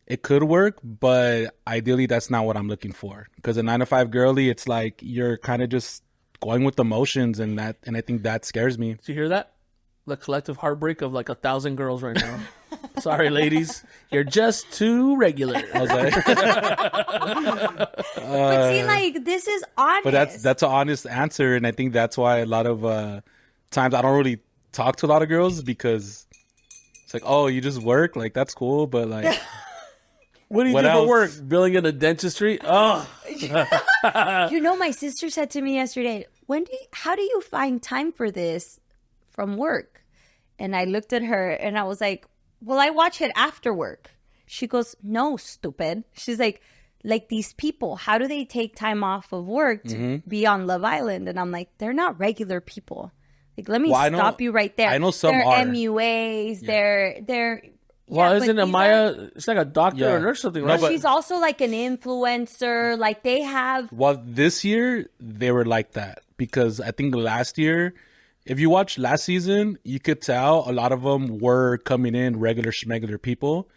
It could work, but ideally that's not what I'm looking for. Because a 9 to 5 girly, it's like you're kind of just going with emotions, and I think that scares me. Did you hear that? The collective heartbreak of like 1,000 girls right now. Sorry, ladies. You're just too regular. I was like, but see, like, this is honest. but that's an honest answer, and I think that's why a lot of times I don't really talk to a lot of girls, because it's like, oh, you just work? Like, that's cool, but like... What do you What do else? for work? Billing in a dentistry? Oh, My sister said to me yesterday, how do you find time for this from work? And I looked at her and I was like, well, I watch it after work. She goes, no, stupid. She's like these people, how do they take time off of work to be on Love Island? And I'm like, they're not regular people. Like, let me stop you right there. I know some they're are. MUAs. Yeah. They're well, isn't Amaya? It's like a doctor or nurse or something, right? No, she's also like an influencer. Like they have. Well, this year they were like that because I think last year, if you watched last season, you could tell a lot of them were coming in regular people.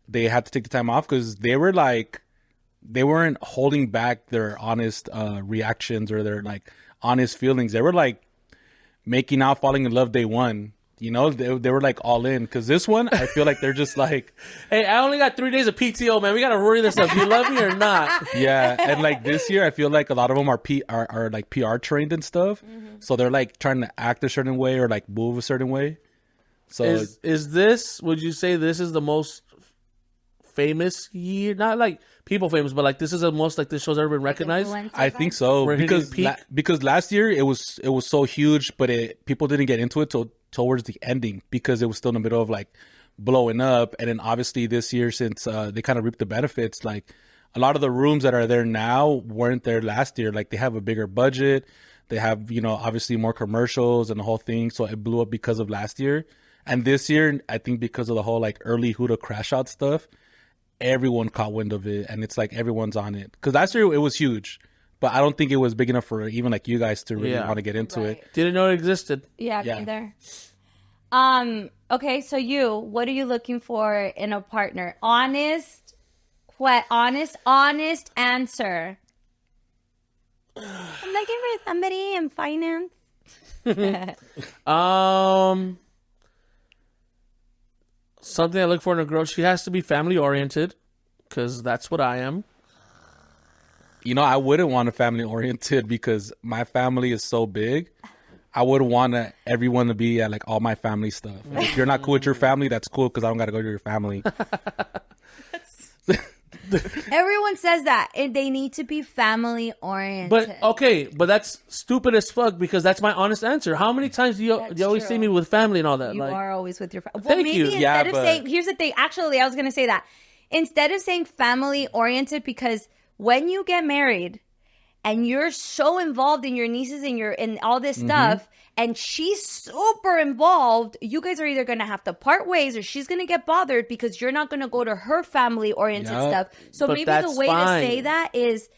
They had to take the time off because they were like, they weren't holding back their honest reactions or their like honest feelings. They were like making out, falling in love day one. You know, they were like all in. Because this one, I feel like they're just like, hey, I only got 3 days of PTO, man. We got to worry this up. Do you love me or not? Yeah. And like this year, I feel like a lot of them are like PR trained and stuff. So they're like trying to act a certain way or like move a certain way. So is this, would you say this is the most famous year? Not like people famous, but like this is the most like this show's ever been recognized. I think so because last year it was so huge, but people didn't get into it till towards the ending because it was still in the middle of like blowing up. And then obviously this year, since they kind of reaped the benefits, like a lot of the rooms that are there now weren't there last year. Like they have a bigger budget, they have, you know, obviously more commercials and the whole thing, so it blew up because of last year. And this year, I think because of the whole like early Huda crash out stuff, everyone caught wind of it, and it's like everyone's on it. Because last year it was huge, but I don't think it was big enough for even like you guys to really want to get into it. Didn't know it existed. Yeah, me there. Okay, so what are you looking for in a partner? Honest answer. I'm looking for somebody in finance. Something I look for in a girl, she has to be family oriented, because that's what I am. You know, I wouldn't want a family oriented because my family is so big. I would want everyone to be at like all my family stuff. And if you're not cool with your family, that's cool because I don't got to go to your family. Everyone says that, and they need to be family oriented. But that's stupid as fuck because that's my honest answer. How many times do you always see me with family and all that? You are always with your family. Well, thank you. Instead of saying, here's the thing. Actually, I was going to say that. Instead of saying family oriented, because when you get married and you're so involved in your nieces and all this stuff, and she's super involved, you guys are either going to have to part ways or she's going to get bothered because you're not going to go to her family oriented stuff. So maybe the way to say that is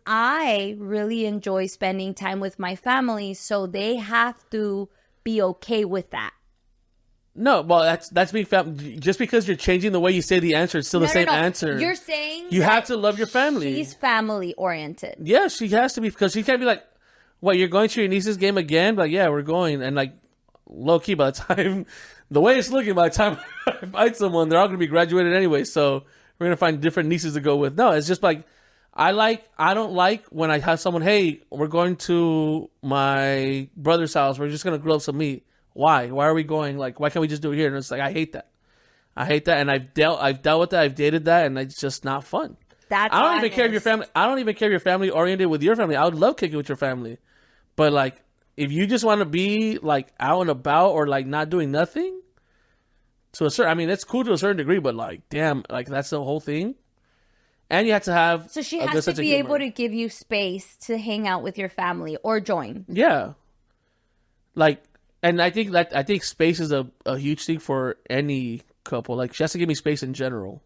I really enjoy spending time with my family, so they have to be okay with that. No, well, that's being family. Just because you're changing the way you say the answer, it's still the same answer. You're saying you have to love your family. She's family oriented. Yeah, she has to be, because she can't be like, what, you're going to your niece's game again? Like, yeah, we're going. And like, low key, by the time, the way it's looking, by the time I invite someone, they're all going to be graduated anyway. So we're going to find different nieces to go with. No, it's just like, I don't like when I have someone, hey, we're going to my brother's house. We're just going to grill up some meat. Why? Why are we going? Like, why can't we just do it here? And it's like, I hate that. And I've dealt with that. I've dated that, and it's just not fun. I don't even care if your family. I don't even care if your family oriented with your family. I would love kicking with your family, but like, if you just want to be like out and about or like not doing nothing, to a certain, I mean, it's cool to a certain degree, but like, damn, like that's the whole thing. And you have to have. So she has to be able to give you space to hang out with your family or join. Yeah. Like. And I think space is a huge thing for any couple. Like, she has to give me space in general.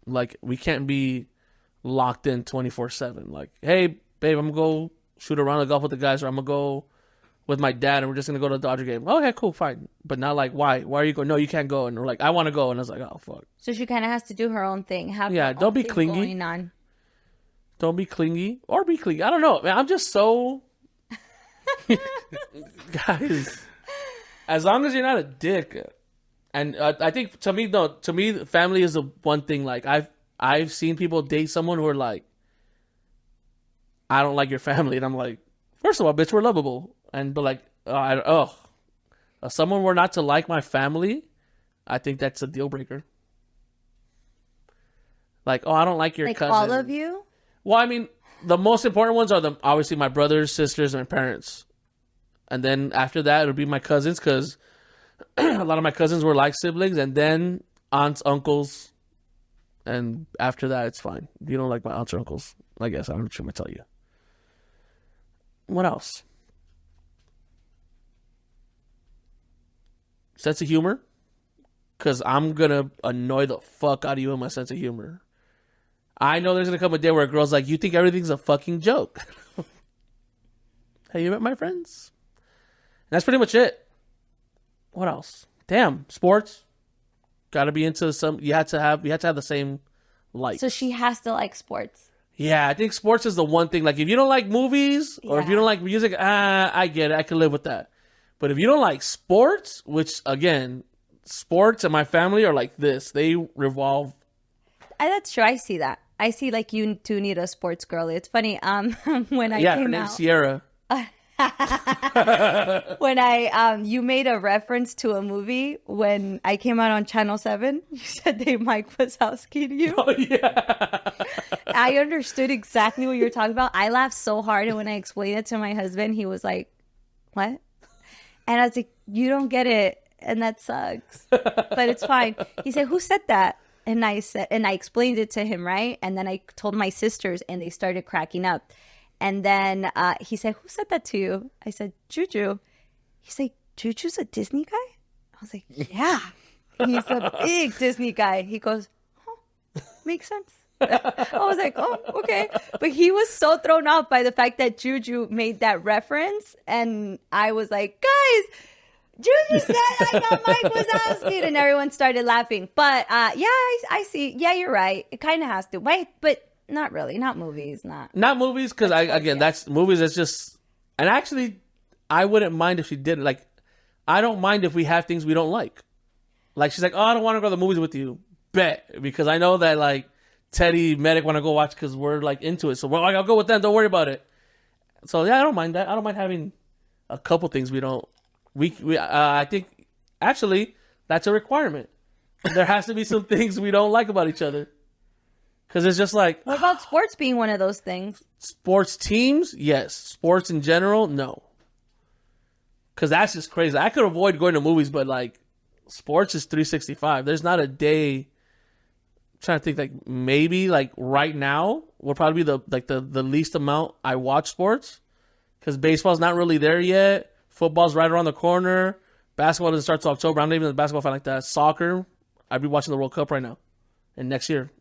Like, we can't be locked in 24/7. Like, hey, babe, I'm going to go shoot around the golf with the guys, or I'm going to go with my dad, and we're just going to go to the Dodger game. Okay, cool, fine. But not like, why? Why are you going? No, you can't go. And we're like, I want to go. And I was like, oh, fuck. So she kind of has to do her own thing. Don't be clingy. Don't be clingy. Or be clingy. I don't know. Man, I'm just so... Guys... As long as you're not a dick, and I think to me, family is the one thing. Like I've seen people date someone who are like, I don't like your family, and I'm like, first of all, bitch, we're lovable, but like, if someone were not to like my family, I think that's a deal breaker. Like, I don't like your cousin. All of you? Well, I mean, the most important ones are obviously my brothers, sisters, and my parents. And then after that, it'll be my cousins, because a lot of my cousins were like siblings, and then aunts, uncles, and after that, it's fine. If you don't like my aunts or uncles, I guess I don't know what I'm gonna tell you. What else? Sense of humor, because I'm gonna annoy the fuck out of you with my sense of humor. I know there's gonna come a day where a girl's like, "You think everything's a fucking joke?" Have you met my friends? And that's pretty much it. What else? Damn, sports. Got to be into some. You had to have the same like. So she has to like sports. Yeah, I think sports is the one thing. Like, if you don't like movies or if you don't like music, I get it. I can live with that. But if you don't like sports, which again, sports and my family are like this. They revolve. That's true. I see that. I see like you two need a sports girl. It's funny. When I her came name's out, Sierra. when you made a reference to a movie when I came out on Channel 7, you said they Mike Wazowski'd you. Oh yeah. I understood exactly what you're talking about. I laughed so hard, and when I explained it to my husband, he was like, "What?" And I was like, "You don't get it, and that sucks." But it's fine. He said, "Who said that?" And I explained it to him, right? And then I told my sisters, and they started cracking up. And then he said, "Who said that to you?" I said, "Juju." He said, "Juju's a Disney guy?" I was like, "Yeah." He's a big Disney guy. He goes, "Oh, makes sense." I was like, "Oh, okay." But he was so thrown off by the fact that Juju made that reference. And I was like, "Guys, Juju said I know Mike Wazowski." And everyone started laughing. But yeah, I see. Yeah, you're right. It kind of has to. Wait, but not really. Not movies. Not movies, because that's movies. It's just, and actually, I wouldn't mind if she didn't. Like, I don't mind if we have things we don't like. Like, she's like, "Oh, I don't want to go to the movies with you." Bet, because I know that like Teddy, Medic want to go watch because we're like into it. So we're like, "I'll go with them. Don't worry about it." So yeah, I don't mind that. I don't mind having a couple things we don't. I think actually that's a requirement. There has to be some things we don't like about each other. Because it's just like... What about sports being one of those things? Sports teams? Yes. Sports in general? No. Because that's just crazy. I could avoid going to movies, but like sports is 365. There's not a day... I'm trying to think, like maybe like right now will probably be the least amount I watch sports. Because baseball's not really there yet. Football's right around the corner. Basketball doesn't start till October. I'm not even a basketball fan like that. Soccer, I'd be watching the World Cup right now. And next year.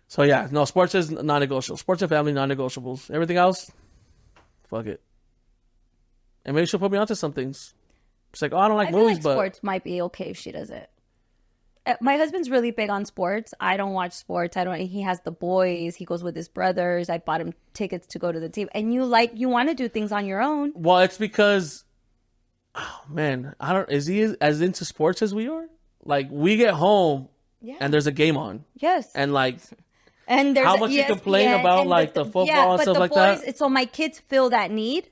So yeah, no, sports is non-negotiable. Sports and family, non-negotiables. Everything else, fuck it. And maybe she'll put me onto some things. It's like, "Oh, I don't like movies, but sports might be okay if she does it." My husband's really big on sports. I don't watch sports. He has the boys. He goes with his brothers. I bought him tickets to go to the team. And you want to do things on your own. Well, it's because, oh man, is he as into sports as we are? Like, we get home and there's a game on. Yes. And like, and there's how much you complain about like the football and stuff like that. So my kids feel that need.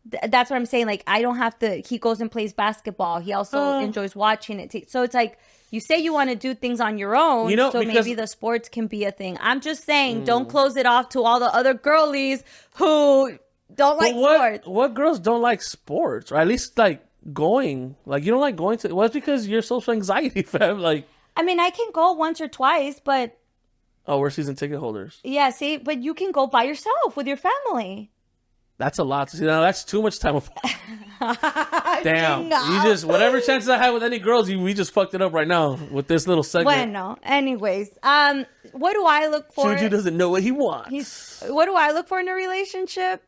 That's what I'm saying. Like, I don't have to. He goes and plays basketball. He also enjoys watching it. So it's like, you say you want to do things on your own. So maybe the sports can be a thing. I'm just saying, don't close it off to all the other girlies who don't like sports. What girls don't like sports, or at least like going? Like, you don't like going to? Well, it's because you're social anxiety, fam. Like, I mean, I can go once or twice, but we're season ticket holders. Yeah, see, but you can go by yourself with your family. That's a lot. See, now that's too much time apart. Damn. You just, whatever chances I have with any girls, we just fucked it up right now with this little segment. Bueno, anyways, what do I look for? Juju doesn't know what he wants. What do I look for in a relationship?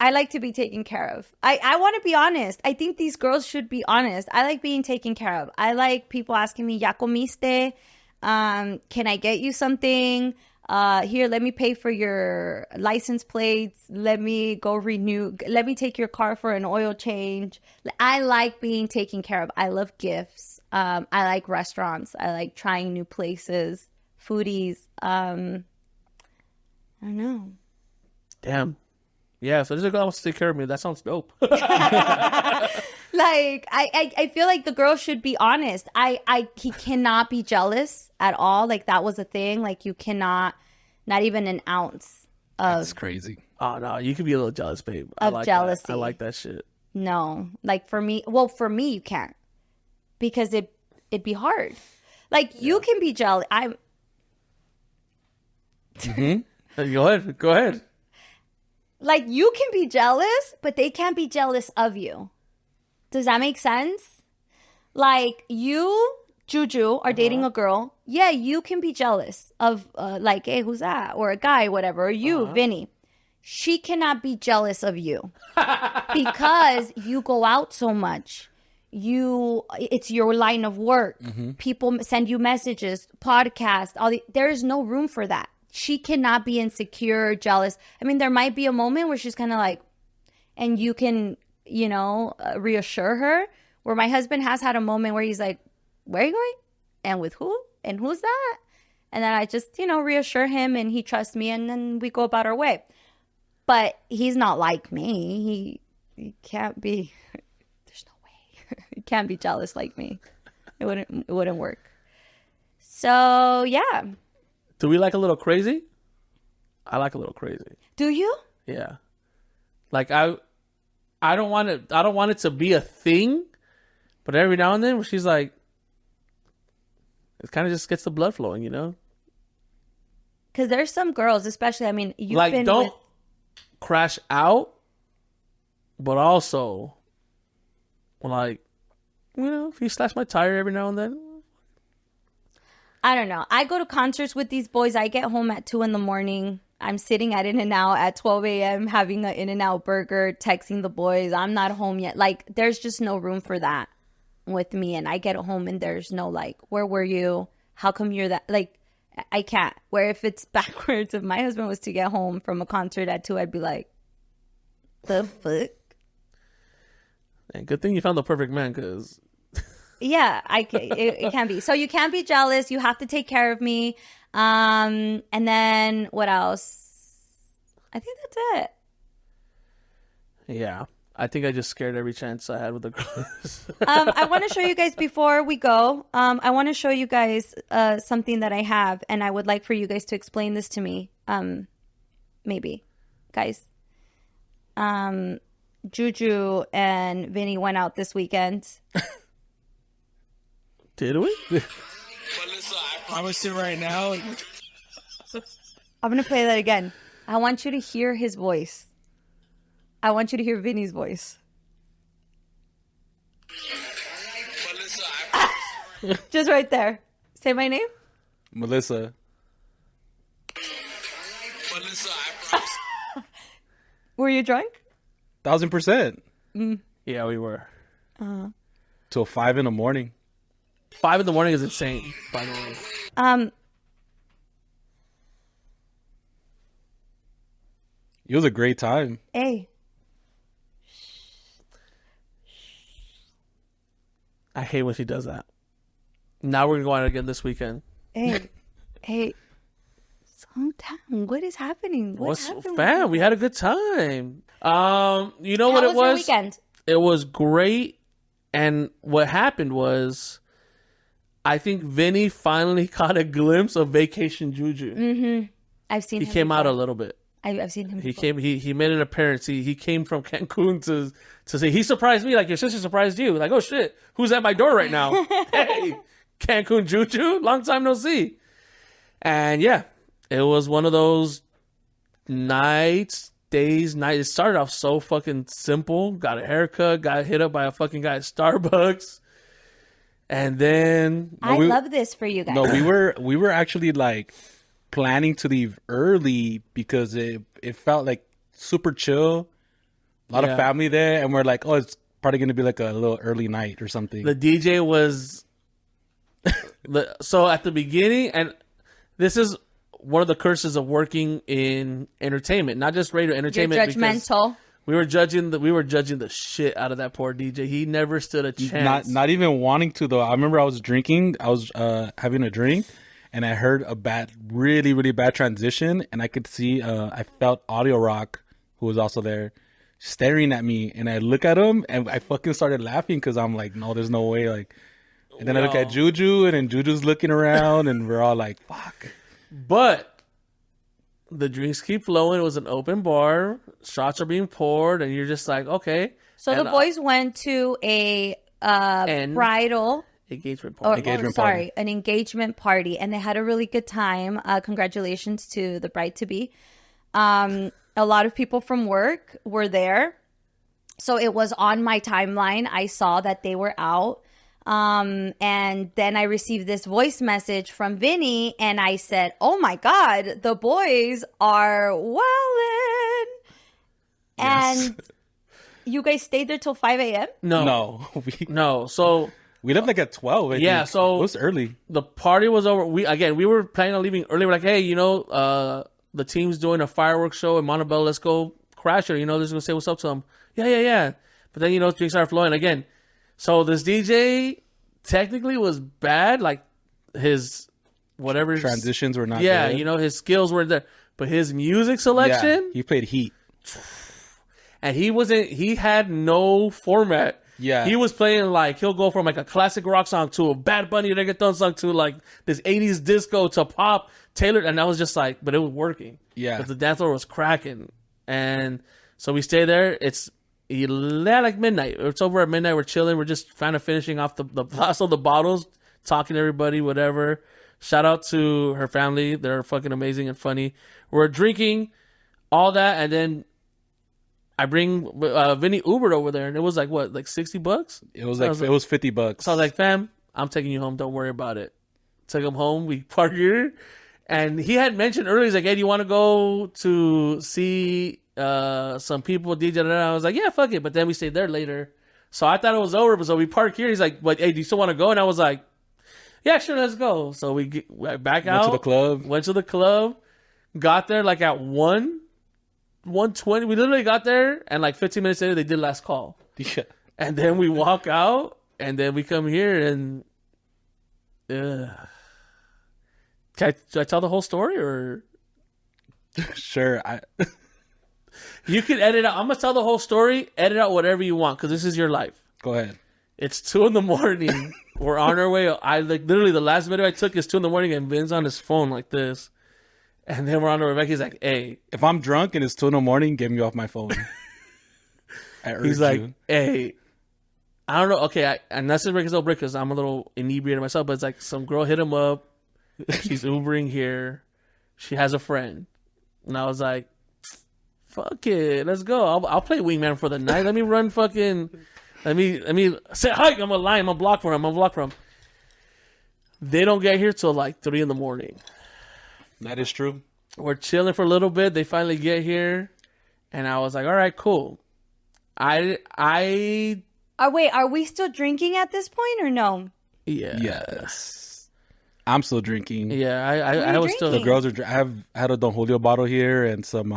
I like to be taken care of. I want to be honest. I think these girls should be honest. I like being taken care of. I like people asking me, "Ya comiste? Can I get you something? Here, let me pay for your license plates. Let me go renew. Let me take your car for an oil change." I like being taken care of. I love gifts. I like restaurants. I like trying new places, foodies. I don't know. Damn. Yeah, so this is a girl wants to take care of me. That sounds dope. Like, I feel like the girl should be honest. He cannot be jealous at all. Like, that was a thing. Like, you cannot, not even an ounce of. That's crazy. Oh, no, you can be a little jealous, babe. Of jealousy. I like that shit. No, like for me, you can't, because it'd be hard. Like you can be jealous. Go ahead. Like you can be jealous, but they can't be jealous of you. Does that make sense? Like you, Juju, are dating a girl. Yeah, you can be jealous of like, hey, who's that? Or a guy, whatever. Or you, Vinny. She cannot be jealous of you because you go out so much. It's your line of work. People send you messages, podcasts, there is no room for that. She cannot be insecure, jealous. I mean, there might be a moment where she's kind of like, and you can, reassure her. Where my husband has had a moment where he's like, where are you going? And with who? And who's that? And then I just, reassure him, and he trusts me, and then we go about our way. But he's not like me. He can't be. There's no way. He can't be jealous like me. It wouldn't work. So yeah. Do we like a little crazy? I like a little crazy. Do you? Yeah. Like I don't want it to be a thing, but every now and then where she's like, it kind of just gets the blood flowing, Because there's some girls, especially. I mean, you've like been don't crash out, but also, like, if you slash my tire every now and then. I don't know. I go to concerts with these boys. I get home at 2 a.m. I'm sitting at In-N-Out at 12 a.m. having an In-N-Out burger, texting the boys. I'm not home yet. Like, there's just no room for that with me. And I get home and there's no like, where were you? How come you're that? Like, I can't. Where if it's backwards, if my husband was to get home from a concert at 2, I'd be like, the fuck? And good thing you found the perfect man, because... Yeah, it can be. So you can't be jealous. You have to take care of me. And then what else? I think that's it. Yeah. I think I just scared every chance I had with the girls. I want to show you guys before we go. I want to show you guys something that I have, and I would like for you guys to explain this to me. Maybe, guys. Juju and Vinny went out this weekend. Did we? I was sitting right now. I'm going to play that again. I want you to hear his voice. I want you to hear Vinny's voice. Just right there. Say my name. Melissa. Were you drunk? 1,000%. Yeah, we were. Till 5 a.m. 5 a.m. is insane, by the way. It was a great time. Hey. I hate when she does that. Now we're going to go out again this weekend. Hey. Slow down. What is happening? What's fam? We had a good time. You know How what it was your was? weekend? It was great. And what happened was, I think Vinny finally caught a glimpse of Vacation Juju. Mm-hmm. I've seen him. He came out before. a little bit. I've seen him. He before. came. He made an appearance. He came from Cancun to say he surprised me like your sister surprised you. Like, oh shit, who's at my door right now? Hey, Cancun Juju, long time no see. And yeah, it was one of those days. It started off so fucking simple. Got a haircut. Got hit up by a fucking guy at Starbucks. And then I love this for you guys. No, we were actually like planning to leave early because it felt like super chill. A lot of family there, and we're like, oh, it's probably gonna be like a little early night or something. The DJ was so at the beginning, and this is one of the curses of working in entertainment, not just radio entertainment. You're judgmental. We were judging the shit out of that poor DJ. He never stood a chance. Not even wanting to though. I remember I was drinking. I was having a drink, and I heard a really really bad transition, and I could see. I felt Audio Rock, who was also there, staring at me, and I look at him, and I fucking started laughing because I'm like, no, there's no way, like. And then I look at Juju, and then Juju's looking around, and we're all like, fuck. But the drinks keep flowing. It was an open bar. Shots are being poured, and you're just like, okay. So And, the boys went to a bridal engagement party. an engagement party, and they had a really good time. Congratulations to the bride to be. A lot of people from work were there, so it was on my timeline. I saw that they were out, and then I received this voice message from Vinny, and I said, "Oh my God, the boys are wildin'," Yes. and you guys stayed there till 5 a.m.? No. So we left like at 12. I think. So it was early. The party was over. We were planning on leaving early. We're like, hey, the team's doing a fireworks show in Montebello. Let's go crash it. Just gonna say what's up to them. Yeah. But then drinks started flowing again. So this DJ technically was bad. Like his whatever transitions were not. Yeah, good. His skills were there, but his music selection. Yeah, he played heat. And he had no format. Yeah. He was playing like, he'll go from like a classic rock song to a Bad Bunny reggaeton song to like this 80s disco to pop tailored. And I was just like, but it was working. Yeah. But the dance floor was cracking. And so we stay there. It's like midnight. It's over at midnight. We're chilling. We're just kind of finishing off the last of the bottles, talking to everybody, whatever. Shout out to her family. They're fucking amazing and funny. We're drinking all that. And then I bring Vinny Ubered over there, and it was like what, like $60? It was like it was $50. So I was like, "Fam, I'm taking you home. Don't worry about it." Took him home. We parked here, and he had mentioned earlier, he's like, "Hey, do you want to go to see some people DJ?" And I was like, "Yeah, fuck it." But then we stayed there later, so I thought it was over. But so we parked here. He's like, "But hey, do you still want to go?" And I was like, "Yeah, sure, let's go." So we back out. Went to the club. Got there like at 1:20. We literally got there, and like 15 minutes later, they did last call. Yeah. And then we walk out, and then we come here, and should I tell the whole story, or Sure. you can edit out? I'm gonna tell the whole story. Edit out whatever you want, because this is your life. Go ahead. It's 2 a.m. We're on our way. I literally the last video I took is 2 a.m. and Vin's on his phone like this. And then we're on the way back. He's like, "Hey, if I'm drunk and it's 2 a.m, get me off my phone." He's like, "Hey, I don't know. Okay, and that's his break because I'm a little inebriated myself. But it's like some girl hit him up. She's Ubering here. She has a friend." And I was like, "Fuck it, let's go. I'll play wingman for the night. Let me run fucking. Let me say hi. I'm a line. I'm a block for him. They don't get here till like 3 a.m. That is true. We're chilling for a little bit. They finally get here, and I was like, "All right, cool." Wait, are we still drinking at this point or no? Yeah. Yes. I'm still drinking. Yeah, What are I you was still. The girls are. I have had a Don Julio bottle here and some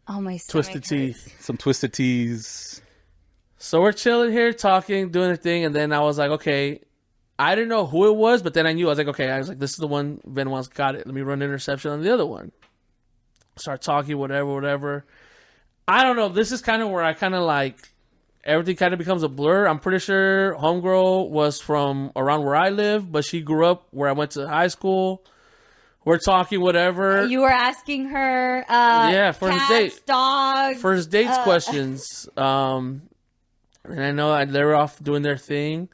My Twisted Tea. some Twisted Teas. So we're chilling here, talking, doing a thing, and then I was like, okay. I didn't know who it was, but then I knew. I was like, okay. I was like, this is the one. Vin wants got it. Let me run interception on the other one. Start talking, whatever. I don't know. This is kind of where I kind of like everything kind of becomes a blur. I'm pretty sure homegirl was from around where I live, but she grew up where I went to high school. We're talking, whatever. You were asking her, first cats, date, dogs, first dates questions. And I know they were off doing their thing.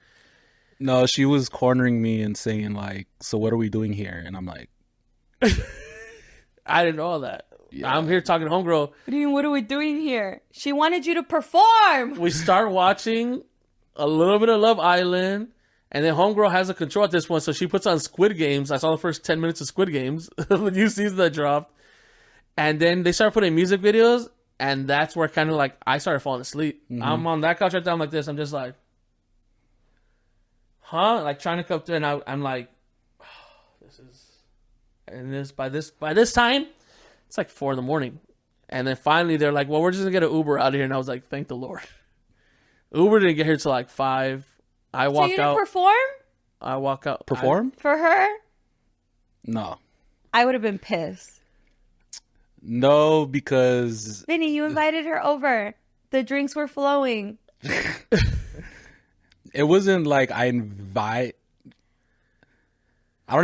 No, she was cornering me and saying like, "So what are we doing here?" And I'm like, I didn't know all that. Yeah. I'm here talking to homegirl. What do you mean, what are we doing here? She wanted you to perform. We start watching a little bit of Love Island, and then homegirl has a control at this point, so she puts on Squid Games. I saw the first 10 minutes of Squid Games, the new season that dropped. And then they started putting music videos, and that's where kind of like I started falling asleep. Mm-hmm. I'm on that couch right there. I'm like this. I'm just like, huh? Like trying to come through, and I'm like, oh, this is, and this by this time, it's like 4 a.m. And then finally they're like, well, we're just gonna get an Uber out of here, and I was like, thank the Lord. Uber didn't get here till like 5. I walked out. So you didn't perform? I walk out. Perform? For her? No. I would have been pissed. No, because Vinny, you invited her over. The drinks were flowing. It wasn't like I don't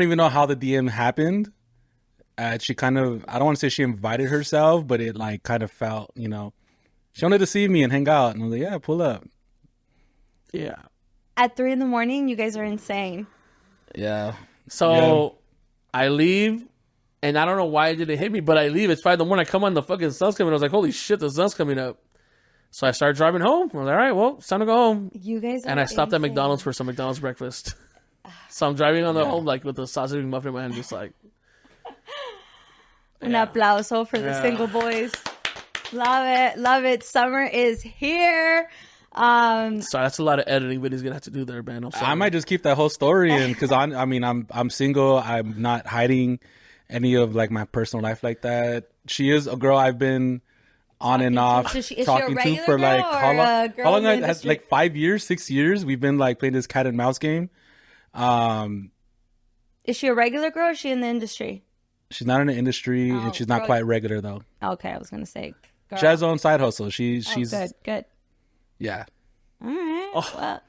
even know how the DM happened. She kind of, I don't want to say she invited herself, but it like kind of felt, She wanted to see me and hang out. And I was like, yeah, pull up. Yeah. At 3 a.m, you guys are insane. Yeah. So I leave, and I don't know why it didn't hit me, but I leave. It's 5 a.m. I come on, the fucking sun's coming. I was like, holy shit, the sun's coming up. So I started driving home. I was like, all right, well, it's time to go home. You guys are And I stopped at insane. McDonald's for some McDonald's breakfast. So I'm driving on the home, like, with the sausage muffin in my hand, just like... Un aplauso for the single boys. Love it. Love it. Summer is here. Sorry, that's a lot of editing Vinny's gonna have to do there, man. I'm sorry. I might just keep that whole story in because I'm single. I'm not hiding any of like my personal life like that. She is a girl I've been on and off Is she a talking to regular for like girl or how a long? girl How long? in the Has industry? like 5 years, 6 years. We've been like playing this cat and mouse game. Is she a regular girl or is she in the industry? She's not in the industry and she's not girl. quite regular though. Okay, I was going to say girl. She has her own side hustle. She's Good. yeah. All right. Well,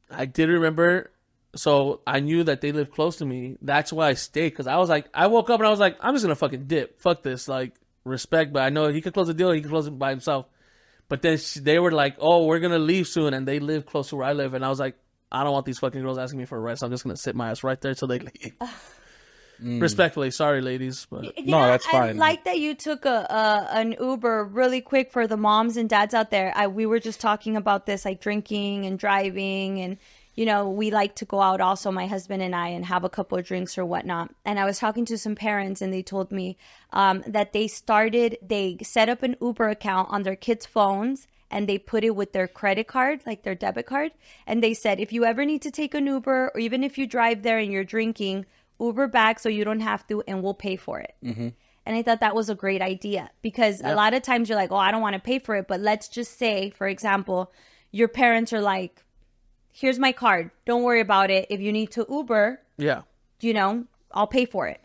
I did remember, so I knew that they lived close to me. That's why I stayed, because I was like, I woke up and I was like, I'm just gonna fucking dip. Fuck this, like, respect, but I know he could close the deal. He could close it by himself. But then they were like, oh, we're gonna leave soon, and they live close to where I live, and I was like, I don't want these fucking girls asking me for a ride, so I'm just gonna sit my ass right there till they leave. Respectfully, sorry, ladies, but No, that's fine. I like that you took an Uber really quick for the moms and dads out there. We were just talking about this, like drinking and driving, and you know, we like to go out also, my husband and I, and have a couple of drinks or whatnot. And I was talking to some parents, and they told me that they set up an Uber account on their kids' phones, and they put it with their credit card, like their debit card. And they said, if you ever need to take an Uber, or even if you drive there and you're drinking, Uber back so you don't have to, and we'll pay for it. Mm-hmm. And I thought that was a great idea, because a lot of times you're like, oh, I don't want to pay for it. But let's just say, for example, your parents are like, here's my card. Don't worry about it. If you need to Uber, yeah. you know, I'll pay for it.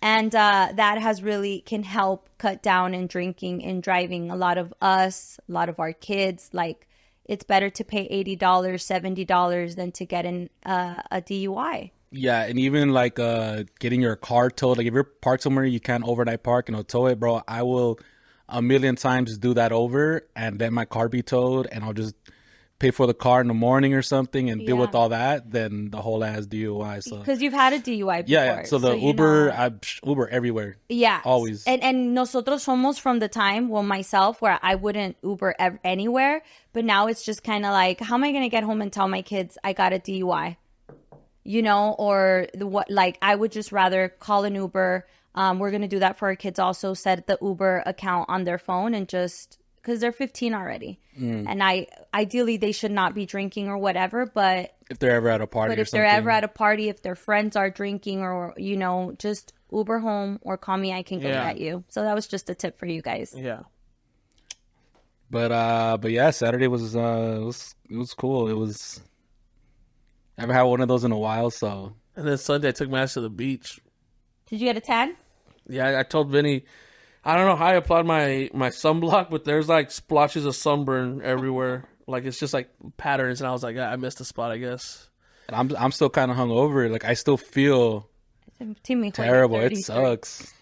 And that has really can help cut down in drinking and driving. A lot of our kids, like, it's better to pay $80, $70 than to get in a DUI. Yeah, and even like getting your car towed. Like if you're parked somewhere you can't overnight park and tow it, bro. I will a million times do that over and let my car be towed, and I'll just pay for the car in the morning or something and deal with all that than the whole ass DUI. So because you've had a DUI before. yeah. So the Uber, I Uber everywhere. Yeah, always. And nosotros somos from the time, well, myself, where I wouldn't Uber anywhere, but now it's just kind of like, how am I gonna get home and tell my kids I got a DUI? You know, or what? Like, I would just rather call an Uber. We're gonna do that for our kids also. Set the Uber account on their phone, and just because they're 15 already, and ideally they should not be drinking or whatever. But if they're ever at a party, if their friends are drinking, or you know, just Uber home or call me. I can go get you. So that was just a tip for you guys. Yeah. But yeah, Saturday was it was cool. It was. I haven't had one of those in a while, so. And then Sunday I took my ass to the beach. Did you get a tan? Yeah, I told Vinny, I don't know how I applied my sunblock, but there's like splotches of sunburn everywhere. Like it's just like patterns, and I was like, I missed the spot, I guess. And I'm still kind of hungover. Like I still feel terrible. It sucks.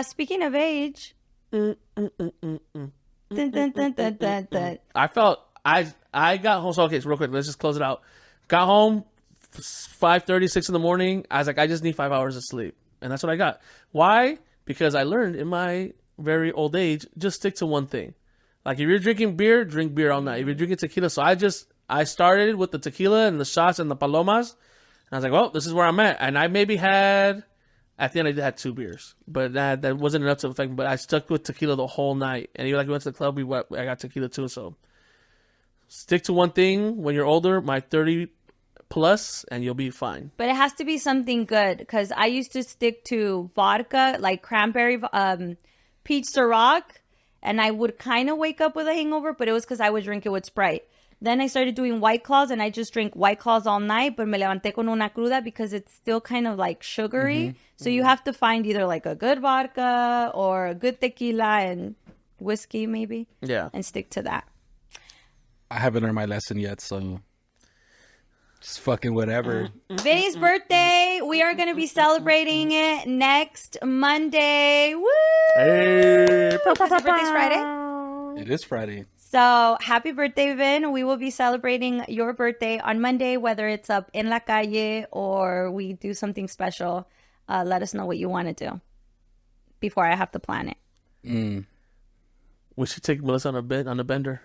Speaking of age. Dun, dun, dun, dun, dun, dun. I felt I got home. So okay, so real quick, let's just close it out. Got home 5:30, 6 in the morning. I was like, I just need 5 hours of sleep, and that's what I got. Why? Because I learned in my very old age, just stick to one thing. Like if you're drinking beer, drink beer all night. If you're drinking tequila, so I started with the tequila and the shots and the palomas, and I was like, well, this is where I'm at. And I maybe had, at the end, I had 2 beers, but that wasn't enough to affect me. But I stuck with tequila the whole night, and even like we went to the club, I got tequila too. So stick to one thing when you're older. My 30 plus, and you'll be fine. But it has to be something good, because I used to stick to vodka, like cranberry, peach Ciroc, and I would kind of wake up with a hangover, but it was because I would drink it with Sprite. Then I started doing White Claws, and I just drink White Claws all night, but me levanté con una cruda because it's still kind of like sugary. So you have to find either like a good vodka or a good tequila and whiskey maybe. Yeah. And stick to that. I haven't learned my lesson yet, so just fucking whatever. Vinny's birthday. We are going to be celebrating it next Monday. Woo! Hey. His birthday's Friday? It is Friday. So happy birthday, Vin. We will be celebrating your birthday on Monday, whether it's up in La Calle or we do something special. Let us know what you want to do before I have to plan it. We should take Melissa on a bender.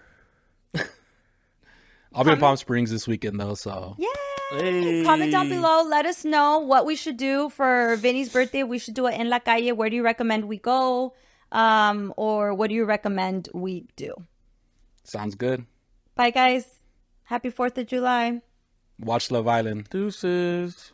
I'll be in Palm Springs this weekend though, so Yeah. Hey. Comment down below. Let us know what we should do for Vinny's birthday. We should do it in La Calle. Where do you recommend we go? Or what do you recommend we do? sounds good. Bye, guys. Happy 4th of July. Watch Love Island. Deuces.